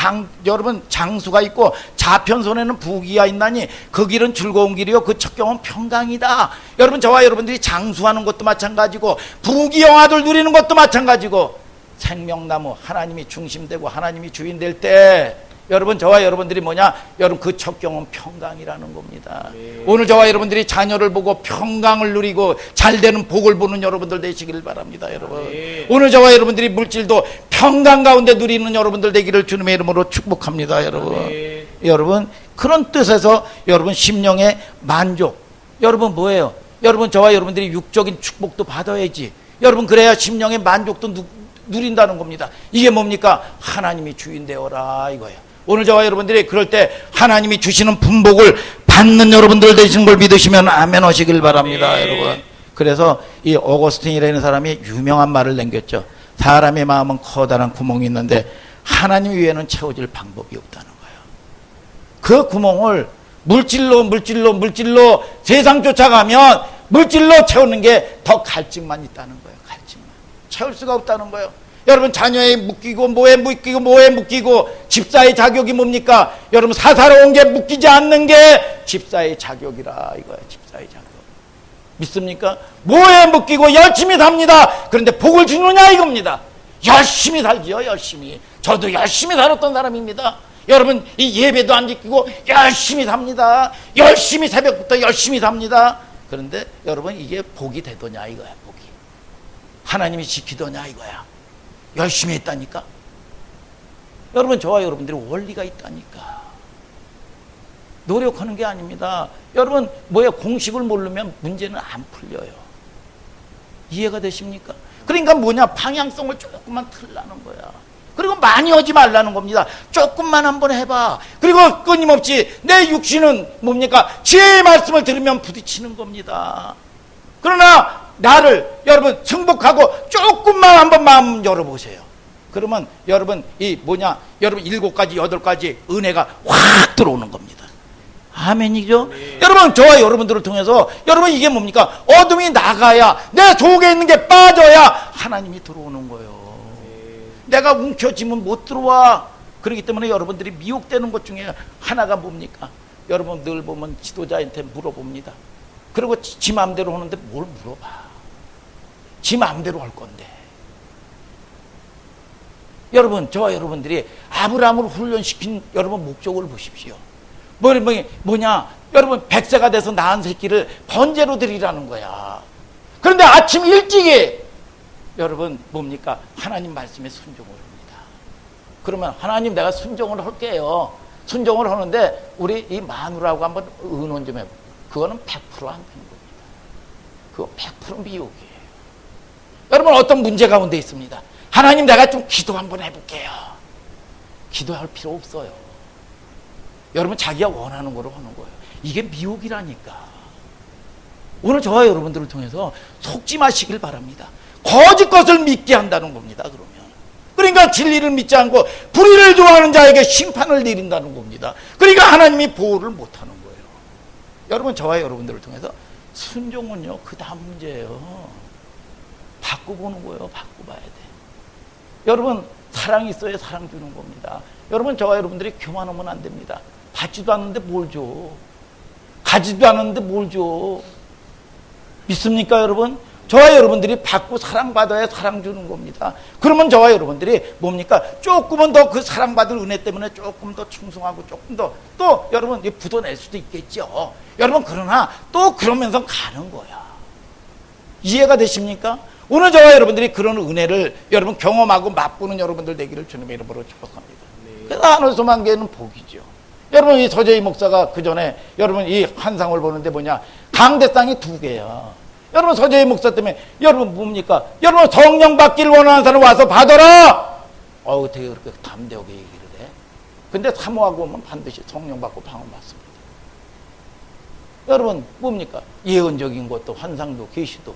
여러분 장수가 있고 좌편손에는 부귀가 있나니 그 길은 즐거운 길이요 그 첫 경은 평강이다. 여러분 저와 여러분들이 장수하는 것도 마찬가지고 부귀영화를 누리는 것도 마찬가지고 생명나무 하나님이 중심되고 하나님이 주인 될 때 여러분 저와 여러분들이 뭐냐? 여러분 그 첫 경은 평강이라는 겁니다. 오늘 저와 여러분들이 자녀를 보고 평강을 누리고 잘되는 복을 보는 여러분들 되시길 바랍니다. 여러분 오늘 저와 여러분들이 물질도 평강 가운데 누리는 여러분들 되기를 주님의 이름으로 축복합니다. 여러분 여러분 그런 뜻에서 여러분 심령의 만족 여러분 뭐예요? 여러분 저와 여러분들이 육적인 축복도 받아야지 여러분 그래야 심령의 만족도 누린다는 겁니다. 이게 뭡니까? 하나님이 주인 되어라 이거예요. 오늘 저와 여러분들이 그럴 때 하나님이 주시는 분복을 받는 여러분들 되시는 걸 믿으시면 아멘 하시길 바랍니다. 여러분 그래서 이 오거스틴이라는 사람이 유명한 말을 남겼죠. 사람의 마음은 커다란 구멍이 있는데 하나님 위에는 채워질 방법이 없다는 거예요. 그 구멍을 물질로 세상 쫓아가면 물질로 채우는 게 더 갈증만 있다는 거예요. 갈증만 채울 수가 없다는 거예요. 여러분 자녀에 묶이고 뭐에 묶이고 집사의 자격이 뭡니까? 여러분 사사로운 게 묶이지 않는 게 집사의 자격이라 이거예요. 집사의 자격 믿습니까? 뭐에 묶이고 열심히 삽니다. 그런데 복을 주느냐 이겁니다. 열심히 살지요. 열심히 저도 열심히 살았던 사람입니다. 여러분 이 예배도 안 지키고 열심히 삽니다. 열심히 새벽부터 열심히 삽니다. 그런데 여러분 이게 복이 되더냐 이거야. 복이 하나님이 지키더냐 이거야. 열심히 했다니까. 여러분 저와 여러분들이 원리가 있다니까. 노력하는 게 아닙니다. 여러분 뭐야 공식을 모르면 문제는 안 풀려요. 이해가 되십니까? 그러니까 뭐냐 방향성을 조금만 틀라는 거야. 그리고 많이 하지 말라는 겁니다. 조금만 한번 해봐. 그리고 끊임없이 내 육신은 뭡니까? 지혜의 말씀을 들으면 부딪히는 겁니다. 그러나 나를 여러분 승복하고 조금만 한번 마음 열어보세요. 그러면 여러분 여러분 7가지 8가지 은혜가 확 들어오는 겁니다. 아멘이죠? 여러분 저와 여러분들을 통해서 여러분 이게 뭡니까? 어둠이 나가야 내 속에 있는 게 빠져야 하나님이 들어오는 거예요. 내가 움켜쥐면 못 들어와. 그렇기 때문에 여러분들이 미혹되는 것 중에 하나가 뭡니까? 여러분 늘 보면 지도자한테 물어봅니다. 그리고 지 마음대로 하는데 뭘 물어봐. 지 마음대로 할 건데. 여러분 저와 여러분들이 아브라함을 훈련시킨 여러분 목적을 보십시오. 뭐냐 여러분 100세가 돼서 낳은 새끼를 번제로 드리라는 거야. 그런데 아침 일찍이 여러분 뭡니까? 하나님 말씀에 순종을 합니다. 그러면 하나님 내가 순종을 할게요. 순종을 하는데 우리 이 마누라하고 한번 의논 좀 해볼게요. 그거는 100% 안 되는 겁니다. 그거 100% 미혹이에요. 여러분 어떤 문제 가운데 있습니다. 하나님 내가 좀 기도 한번 해볼게요. 기도할 필요 없어요. 여러분 자기가 원하는 거로 하는 거예요. 이게 미혹이라니까. 오늘 저와 여러분들을 통해서 속지 마시길 바랍니다. 거짓 것을 믿게 한다는 겁니다. 그러면 그러니까 진리를 믿지 않고 불의를 좋아하는 자에게 심판을 내린다는 겁니다. 그러니까 하나님이 보호를 못하는 거예요. 여러분 저와 여러분들을 통해서 순종은요 그 다음 문제예요. 바꾸보는 거예요. 바꿔봐야 돼. 여러분 사랑이 있어야 사랑 주는 겁니다. 여러분 저와 여러분들이 교만하면 안 됩니다. 받지도 않는데 뭘 줘. 가지도 않는데 뭘 줘. 믿습니까 여러분? 저와 여러분들이 받고 사랑받아야 사랑 주는 겁니다. 그러면 저와 여러분들이 뭡니까? 조금은 더 그 사랑받을 은혜 때문에 조금 더 충성하고 조금 더 또 여러분 붙어낼 수도 있겠죠. 여러분 그러나 또 그러면서 가는 거야. 이해가 되십니까? 오늘 저와 여러분들이 그런 은혜를 여러분 경험하고 맛보는 여러분들 되기를 주님의 이름으로 축복합니다. 그래서 하늘소망교회는 복이죠. 여러분 이 서재희 목사가 그 전에 여러분 이 환상을 보는데 뭐냐? 강대상이 2개야. 여러분 서재희 목사 때문에 여러분 뭡니까? 여러분 성령 받기를 원하는 사람 와서 받아라. 어떻게 그렇게 담대하게 얘기를 해? 근데 사모하고 오면 반드시 성령 받고 방언 받습니다. 여러분 뭡니까? 예언적인 것도 환상도 계시도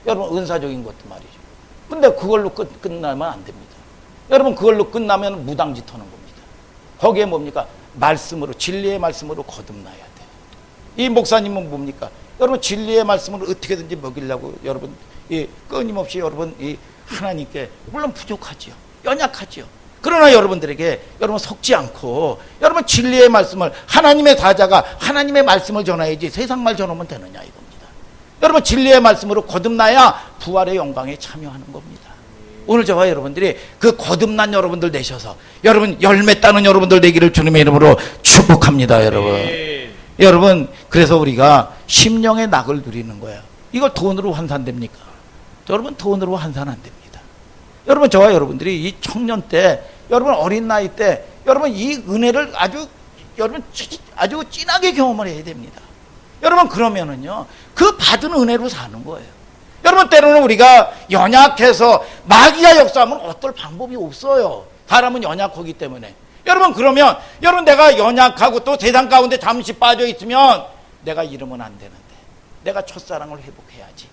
여러분 은사적인 것도 말이죠. 근데 그걸로 끝나면 안 됩니다. 여러분 그걸로 끝나면 무당짓 하는 겁니다. 거기에 뭡니까? 말씀으로 진리의 말씀으로 거듭나야 돼. 이 목사님은 뭡니까? 여러분 진리의 말씀을 어떻게든지 먹이려고 여러분 끊임없이 여러분 하나님께 물론 부족하지요. 연약하지요. 그러나 여러분들에게 여러분 속지 않고 여러분 진리의 말씀을 하나님의 사자가 하나님의 말씀을 전해야지 세상 말 전하면 되느냐 이겁니다. 여러분 진리의 말씀으로 거듭나야 부활의 영광에 참여하는 겁니다. 오늘 저와 여러분들이 그 거듭난 여러분들 되셔서 여러분 열매 따는 여러분들 되기를 주님의 이름으로 축복합니다. 여러분 그래서 우리가 심령의 낙을 누리는 거예요. 이걸 돈으로 환산됩니까? 여러분 돈으로 환산 안 됩니다. 여러분 저와 여러분들이 이 청년 때 여러분 어린 나이 때 여러분 이 은혜를 아주 진하게 경험을 해야 됩니다. 여러분 그러면은요 그 받은 은혜로 사는 거예요. 여러분 때로는 우리가 연약해서 마귀가 역사하면 어떨 방법이 없어요. 사람은 연약하기 때문에. 여러분 그러면 여러분 내가 연약하고 또 세상 가운데 잠시 빠져 있으면 내가 이러면 안 되는데 내가 첫사랑을 회복해야지.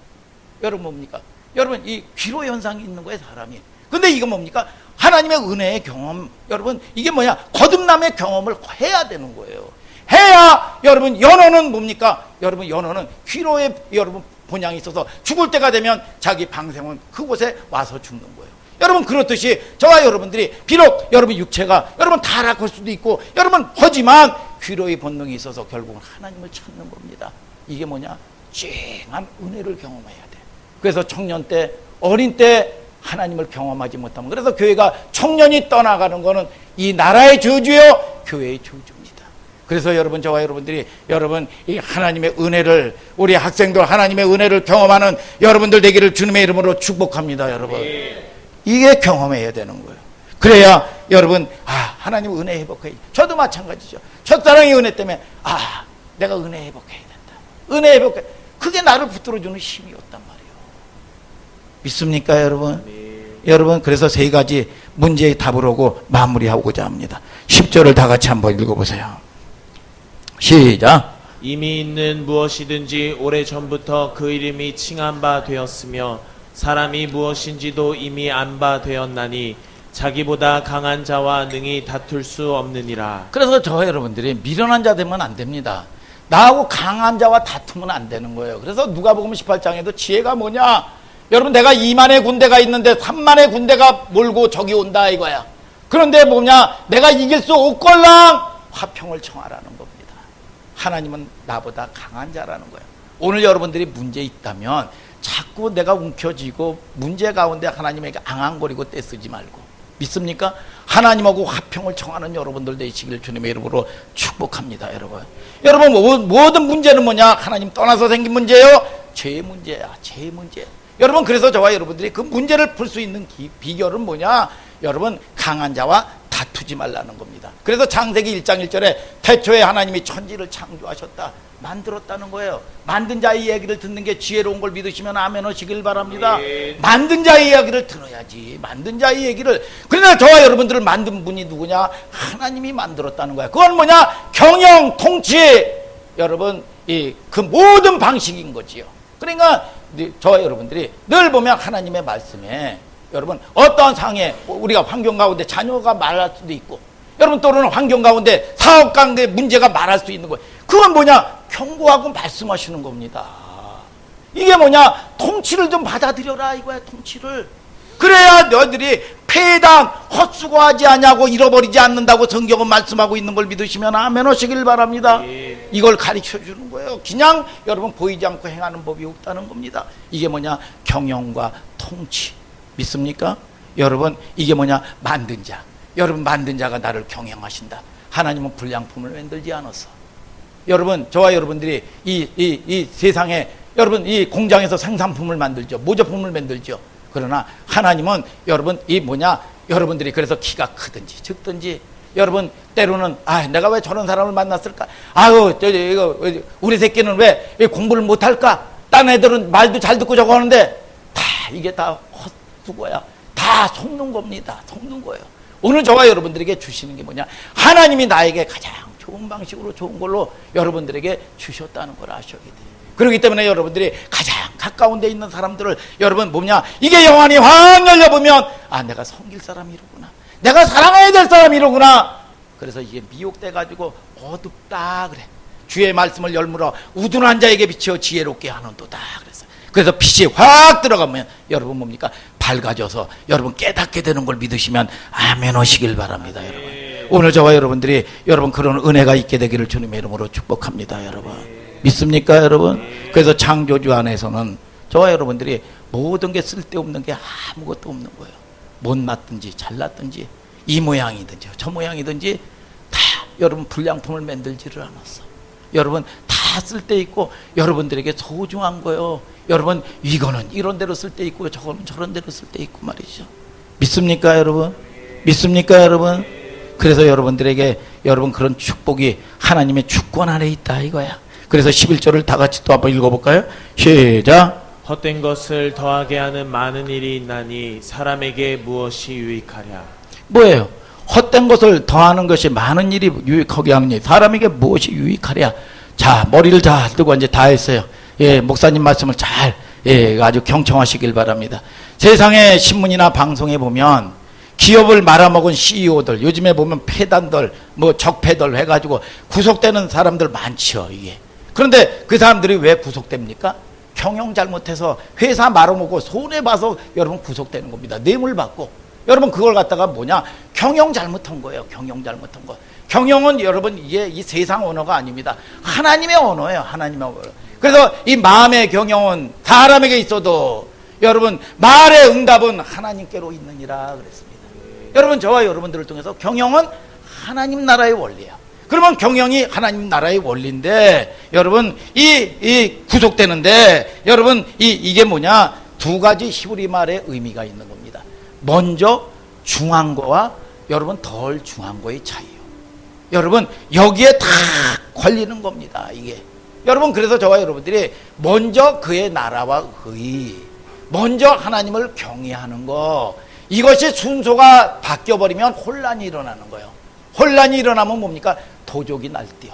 여러분 뭡니까? 여러분 이 귀로 현상이 있는 거예요 사람이. 근데 이거 뭡니까? 하나님의 은혜의 경험. 여러분 이게 뭐냐? 거듭남의 경험을 해야 되는 거예요. 해야 여러분 연호는 뭡니까? 여러분 연호는 귀로의 여러분 본향이 있어서 죽을 때가 되면 자기 방생은 그곳에 와서 죽는 거예요. 여러분 그렇듯이 저와 여러분들이 비록 여러분 육체가 여러분 타락할 수도 있고 여러분 하지만 귀로의 본능이 있어서 결국은 하나님을 찾는 겁니다. 이게 뭐냐? 쨍한 은혜를 경험해야 돼. 그래서 청년 때 어린 때 하나님을 경험하지 못하면 그래서 교회가 청년이 떠나가는 거는 이 나라의 저주요 교회의 저주입니다. 그래서 여러분 저와 여러분들이 여러분 이 하나님의 은혜를 우리 학생들 하나님의 은혜를 경험하는 여러분들 되기를 주님의 이름으로 축복합니다. 여러분 이게 경험해야 되는 거예요. 그래야 여러분 하나님 은혜 회복해. 저도 마찬가지죠. 첫사랑의 은혜 때문에 내가 은혜 회복해야 된다. 은혜 회복해. 그게 나를 붙들어주는 힘이었단 말이에요. 믿습니까 여러분? 여러분 그래서 세 가지 문제의 답을 오고 마무리하고자 합니다. 10절을 다 같이 한번 읽어보세요. 시작. 이미 있는 무엇이든지 오래전부터 그 이름이 칭한 바 되었으며 사람이 무엇인지도 이미 안 바 되었나니 자기보다 강한 자와 능히 다툴 수 없느니라. 그래서 저 여러분들이 미련한 자 되면 안 됩니다. 나하고 강한 자와 다투면 안 되는 거예요. 그래서 누가복음 18장에도 지혜가 뭐냐? 여러분 내가 2만의 군대가 있는데 3만의 군대가 몰고 적이 온다 이거야. 그런데 뭐냐? 내가 이길 수 없걸랑 화평을 청하라는 겁니다. 하나님은 나보다 강한 자라는 거예요. 오늘 여러분들이 문제 있다면 자꾸 내가 움켜쥐고 문제 가운데 하나님에게 앙앙거리고 떼쓰지 말고 믿습니까? 하나님하고 화평을 청하는 여러분들 되시기를 주님의 이름으로 축복합니다. 여러분 모든 문제는 뭐냐? 하나님 떠나서 생긴 문제예요. 죄의 문제야. 죄의 문제. 여러분 그래서 저와 여러분들이 그 문제를 풀 수 있는 비결은 뭐냐? 여러분 강한 자와 다투지 말라는 겁니다. 그래서 창세기 1장 1절에 태초에 하나님이 천지를 창조하셨다. 만들었다는 거예요. 만든 자의 이야기를 듣는 게 지혜로운 걸 믿으시면 아멘 하시길 바랍니다. 만든 자의 이야기를 들어야지. 만든 자의 얘기를. 그러나 저와 여러분들을 만든 분이 누구냐? 하나님이 만들었다는 거야. 그건 뭐냐? 경영, 통치. 여러분 그 모든 방식인 거지요. 그러니까 저와 여러분들이 늘 보면 하나님의 말씀에 여러분 어떠한 상황에 우리가 환경 가운데 자녀가 말할 수도 있고 여러분 또는 환경 가운데 사업 가운데 문제가 말할 수 있는 거예요. 그건 뭐냐? 경고하고 말씀하시는 겁니다. 이게 뭐냐? 통치를 좀 받아들여라 이거야. 통치를. 그래야 너희들이 폐당 헛수고하지 않냐고 잃어버리지 않는다고 성경은 말씀하고 있는 걸 믿으시면 아멘 하시길 바랍니다. 이걸 가르쳐 주는 거예요. 그냥 여러분 보이지 않고 행하는 법이 없다는 겁니다. 이게 뭐냐? 경영과 통치. 믿습니까? 여러분 이게 뭐냐? 만든 자. 여러분 만든 자가 나를 경영하신다. 하나님은 불량품을 만들지 않았어. 여러분 저와 여러분들이 이 세상에 여러분 이 공장에서 생산품을 만들죠. 모조품을 만들죠. 그러나 하나님은 여러분 이 뭐냐? 여러분들이 그래서 키가 크든지 적든지 여러분 때로는 내가 왜 저런 사람을 만났을까? 이거 우리 새끼는 왜 공부를 못할까? 딴 애들은 말도 잘 듣고 저거 하는데 다 이게 다 헛수고야. 다 속는 겁니다. 속는 거예요. 오늘 저와 여러분들에게 주시는 게 뭐냐? 하나님이 나에게 가장 좋은 방식으로 좋은 걸로 여러분들에게 주셨다는 걸 아셔야 돼요. 그렇기 때문에 여러분들이 가장 가까운 데 있는 사람들을 여러분 뭐냐? 이게 영안이 확 열려보면 내가 섬길 사람이 이러구나. 내가 사랑해야 될 사람이 이러구나. 그래서 이게 미혹돼가지고 어둡다 그래. 주의 말씀을 열무라 우둔한 자에게 비치어 지혜롭게 하는도다 그랬어요. 그래서 빛이 확 들어가면 여러분 뭡니까? 밝아져서 여러분 깨닫게 되는 걸 믿으시면 아멘 하시길 바랍니다. 여러분 오늘 저와 여러분들이 여러분 그런 은혜가 있게 되기를 주님의 이름으로 축복합니다. 여러분 믿습니까 여러분? 그래서 창조주 안에서는 저와 여러분들이 모든 게 쓸데없는 게 아무것도 없는 거예요. 못났든지 잘났든지 이 모양이든지 저 모양이든지 다 여러분 불량품을 만들지를 않았어. 여러분 다 쓸데있고 여러분들에게 소중한 거예요. 여러분 이거는 이런 대로 쓸데있고 저거는 저런 대로 쓸데있고 말이죠. 믿습니까 여러분? 믿습니까 여러분? 그래서 여러분들에게 여러분 그런 축복이 하나님의 주권 안에 있다 이거야. 그래서 11절을 다 같이 또 한번 읽어볼까요? 시작. 헛된 것을 더하게 하는 많은 일이 있나니 사람에게 무엇이 유익하랴. 뭐예요? 헛된 것을 더하는 것이 많은 일이 유익하게 하느니 사람에게 무엇이 유익하랴. 자 머리를 잘 뜨고 이제 다 했어요. 예, 목사님 말씀을 잘 아주 경청하시길 바랍니다. 세상의 신문이나 방송에 보면 기업을 말아먹은 CEO들 요즘에 보면 폐단들 뭐 적폐들 해가지고 구속되는 사람들 많죠. 이게 그런데 그 사람들이 왜 구속됩니까? 경영 잘못해서 회사 말아먹고 손해봐서 여러분 구속되는 겁니다. 뇌물 받고 여러분 그걸 갖다가 뭐냐? 경영 잘못한 거예요. 경영 잘못한 거. 경영은 여러분 이게 이 세상 언어가 아닙니다. 하나님의 언어예요. 하나님의 언어. 그래서 이 마음의 경영은 사람에게 있어도 여러분 말의 응답은 하나님께로 있느니라 그랬습니다. 여러분 저와 여러분들을 통해서 경영은 하나님 나라의 원리예요. 그러면 경영이 하나님 나라의 원리인데 여러분 이 구속되는데 여러분 이게 뭐냐? 두 가지 히브리 말의 의미가 있는 겁니다. 먼저 중한 거와 여러분 덜 중한 거의 차이요. 여러분 여기에 다 걸리는 겁니다. 이게 여러분 그래서 저와 여러분들이 먼저 그의 나라와 의 먼저 하나님을 경외하는 거 이것이 순서가 바뀌어버리면 혼란이 일어나는 거예요. 혼란이 일어나면 뭡니까? 도적이 날뛰어.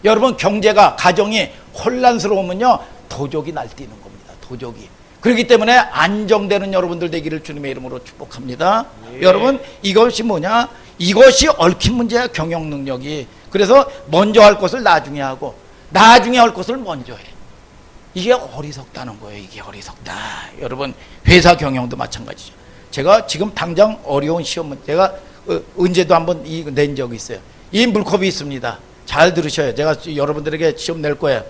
여러분 경제가 가정이 혼란스러우면요 도적이 날뛰는 겁니다. 도적이. 그렇기 때문에 안정되는 여러분들 되기를 주님의 이름으로 축복합니다. 예. 여러분 이것이 뭐냐? 이것이 얽힌 문제야. 경영 능력이. 그래서 먼저 할 것을 나중에 하고 나중에 할 것을 먼저 해. 이게 어리석다는 거예요. 이게 어리석다. 여러분 회사 경영도 마찬가지죠. 제가 지금 당장 어려운 시험 제가 언제도 한번 낸 적이 있어요. 이 물컵이 있습니다. 잘 들으셔요. 제가 여러분들에게 시험 낼 거예요.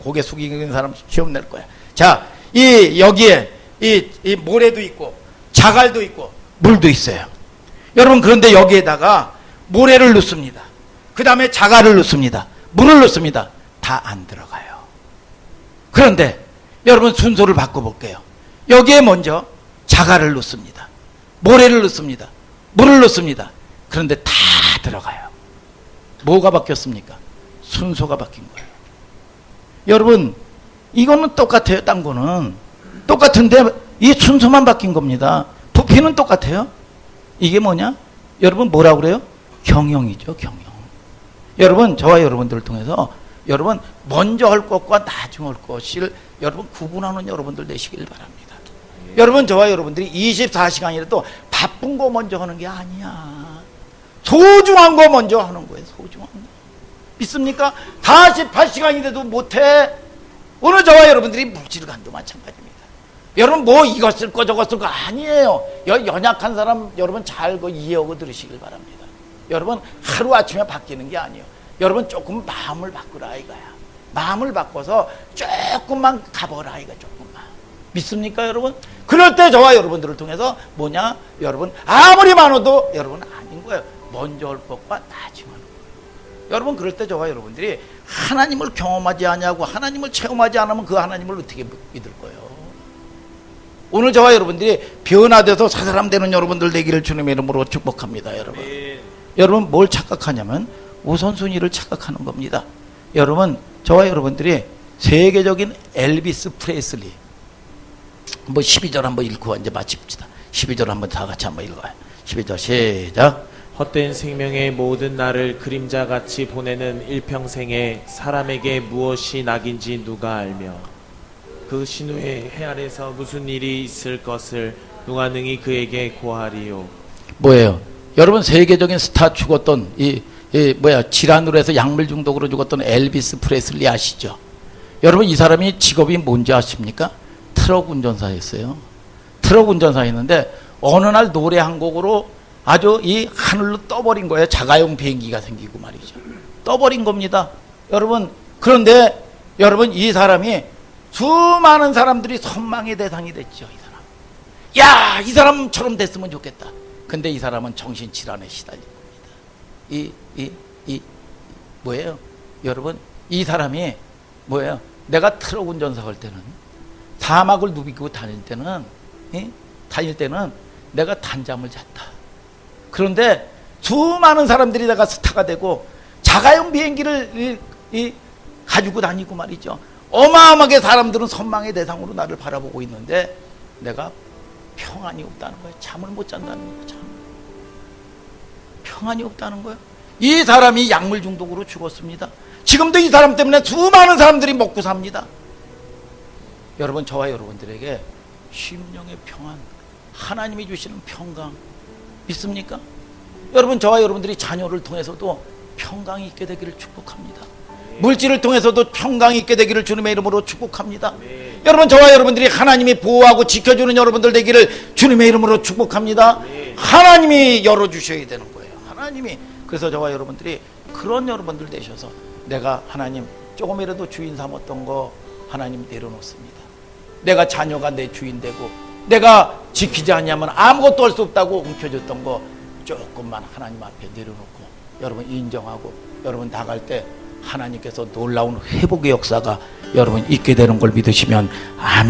고개 숙이는 사람 시험 낼 거예요. 자, 여기에 이 모래도 있고 자갈도 있고 물도 있어요. 여러분 그런데 여기에다가 모래를 넣습니다. 그 다음에 자갈을 넣습니다. 물을 넣습니다. 다 안 들어가요. 그런데 여러분 순서를 바꿔볼게요. 여기에 먼저 자갈을 넣습니다. 모래를 넣습니다. 물을 넣습니다. 그런데 다 들어가요. 뭐가 바뀌었습니까? 순서가 바뀐 거예요. 여러분 이거는 똑같아요. 딴 거는 똑같은데 이 순서만 바뀐 겁니다. 부피는 똑같아요. 이게 뭐냐? 여러분 뭐라고 그래요? 경영이죠. 경영. 여러분 저와 여러분들을 통해서 여러분 먼저 할 것과 나중 할 것을 여러분 구분하는 여러분들 되시길 바랍니다. 여러분 저와 여러분들이 24시간이라도 바쁜 거 먼저 하는 게 아니야. 소중한 거 먼저 하는 거예요. 소중한 거. 믿습니까? 48시간인데도 못해. 오늘 저와 여러분들이 물질관도 마찬가지입니다. 여러분 뭐 이거 쓸 거 저거 쓸 거 아니에요. 연약한 사람 여러분 잘 이해하고 들으시길 바랍니다. 여러분 하루아침에 바뀌는 게 아니에요. 여러분 조금 마음을 바꾸라 이거야. 마음을 바꿔서 조금만 가보라 이거 조금만. 믿습니까 여러분? 그럴 때 저와 여러분들을 통해서 뭐냐? 여러분 아무리 많아도 여러분 아닌 거예요. 먼저 할 것과 나중에 하는 거예요. 여러분 그럴 때 저와 여러분들이 하나님을 경험하지 않냐고 하나님을 체험하지 않으면 그 하나님을 어떻게 믿을 거예요? 오늘 저와 여러분들이 변화돼서 사사람 되는 여러분들 되기를 주님의 이름으로 축복합니다. 여러분. 여러분 뭘 착각하냐면 우선순위를 착각하는 겁니다. 여러분 저와 여러분들이 세계적인 엘비스 프레슬리 뭐 12절 한번 읽고 이제 마칩시다. 12절 한번 다 같이 한번 읽어요. 12절 시작. 헛된 생명의 모든 날을 그림자같이 보내는 일평생에 사람에게 무엇이 낙인지 누가 알며 그 신후에 해 아래서 무슨 일이 있을 것을 누가 능히 그에게 고하리요. 뭐예요? 여러분 세계적인 스타 죽었던 이 질환으로 해서 약물 중독으로 죽었던 엘비스 프레슬리 아시죠? 여러분, 이 사람이 직업이 뭔지 아십니까? 트럭 운전사였어요. 트럭 운전사였는데 어느 날 노래 한 곡으로 아주 이 하늘로 떠버린 거예요. 자가용 비행기가 생기고 말이죠. 떠버린 겁니다. 여러분, 그런데 여러분, 이 사람이 수많은 사람들이 선망의 대상이 됐죠. 이 사람. 야, 이 사람처럼 됐으면 좋겠다. 근데 이 사람은 정신질환에 시달린 겁니다. 뭐예요? 여러분, 이 사람이 뭐예요? 내가 트럭 운전사 할 때는, 사막을 누비고 다닐 때는 내가 단잠을 잤다. 그런데 수많은 사람들이 내가 스타가 되고 자가용 비행기를 가지고 다니고 말이죠. 어마어마하게 사람들은 선망의 대상으로 나를 바라보고 있는데 내가 평안이 없다는 거예요. 잠을 못 잔다는 거예요. 평안이 없다는 거예요. 이 사람이 약물 중독으로 죽었습니다. 지금도 이 사람 때문에 수많은 사람들이 먹고 삽니다. 여러분, 저와 여러분들에게 심령의 평안, 하나님이 주시는 평강 믿습니까? 여러분, 저와 여러분들이 자녀를 통해서도 평강이 있게 되기를 축복합니다. 물질을 통해서도 평강이 있게 되기를 주님의 이름으로 축복합니다. 여러분, 저와 여러분들이 하나님이 보호하고 지켜주는 여러분들 되기를 주님의 이름으로 축복합니다. 하나님이 열어주셔야 되는 거예요. 하나님이. 그래서 저와 여러분들이 그런 여러분들 되셔서 내가 하나님 조금이라도 주인 삼았던 거 하나님 내려놓습니다. 내가 자녀가 내 주인 되고 내가 지키지 않냐면 아무것도 할 수 없다고 움켜줬던 거 조금만 하나님 앞에 내려놓고 여러분 인정하고 여러분 나갈 때 하나님께서 놀라운 회복의 역사가 여러분 있게 되는 걸 믿으시면 아멘.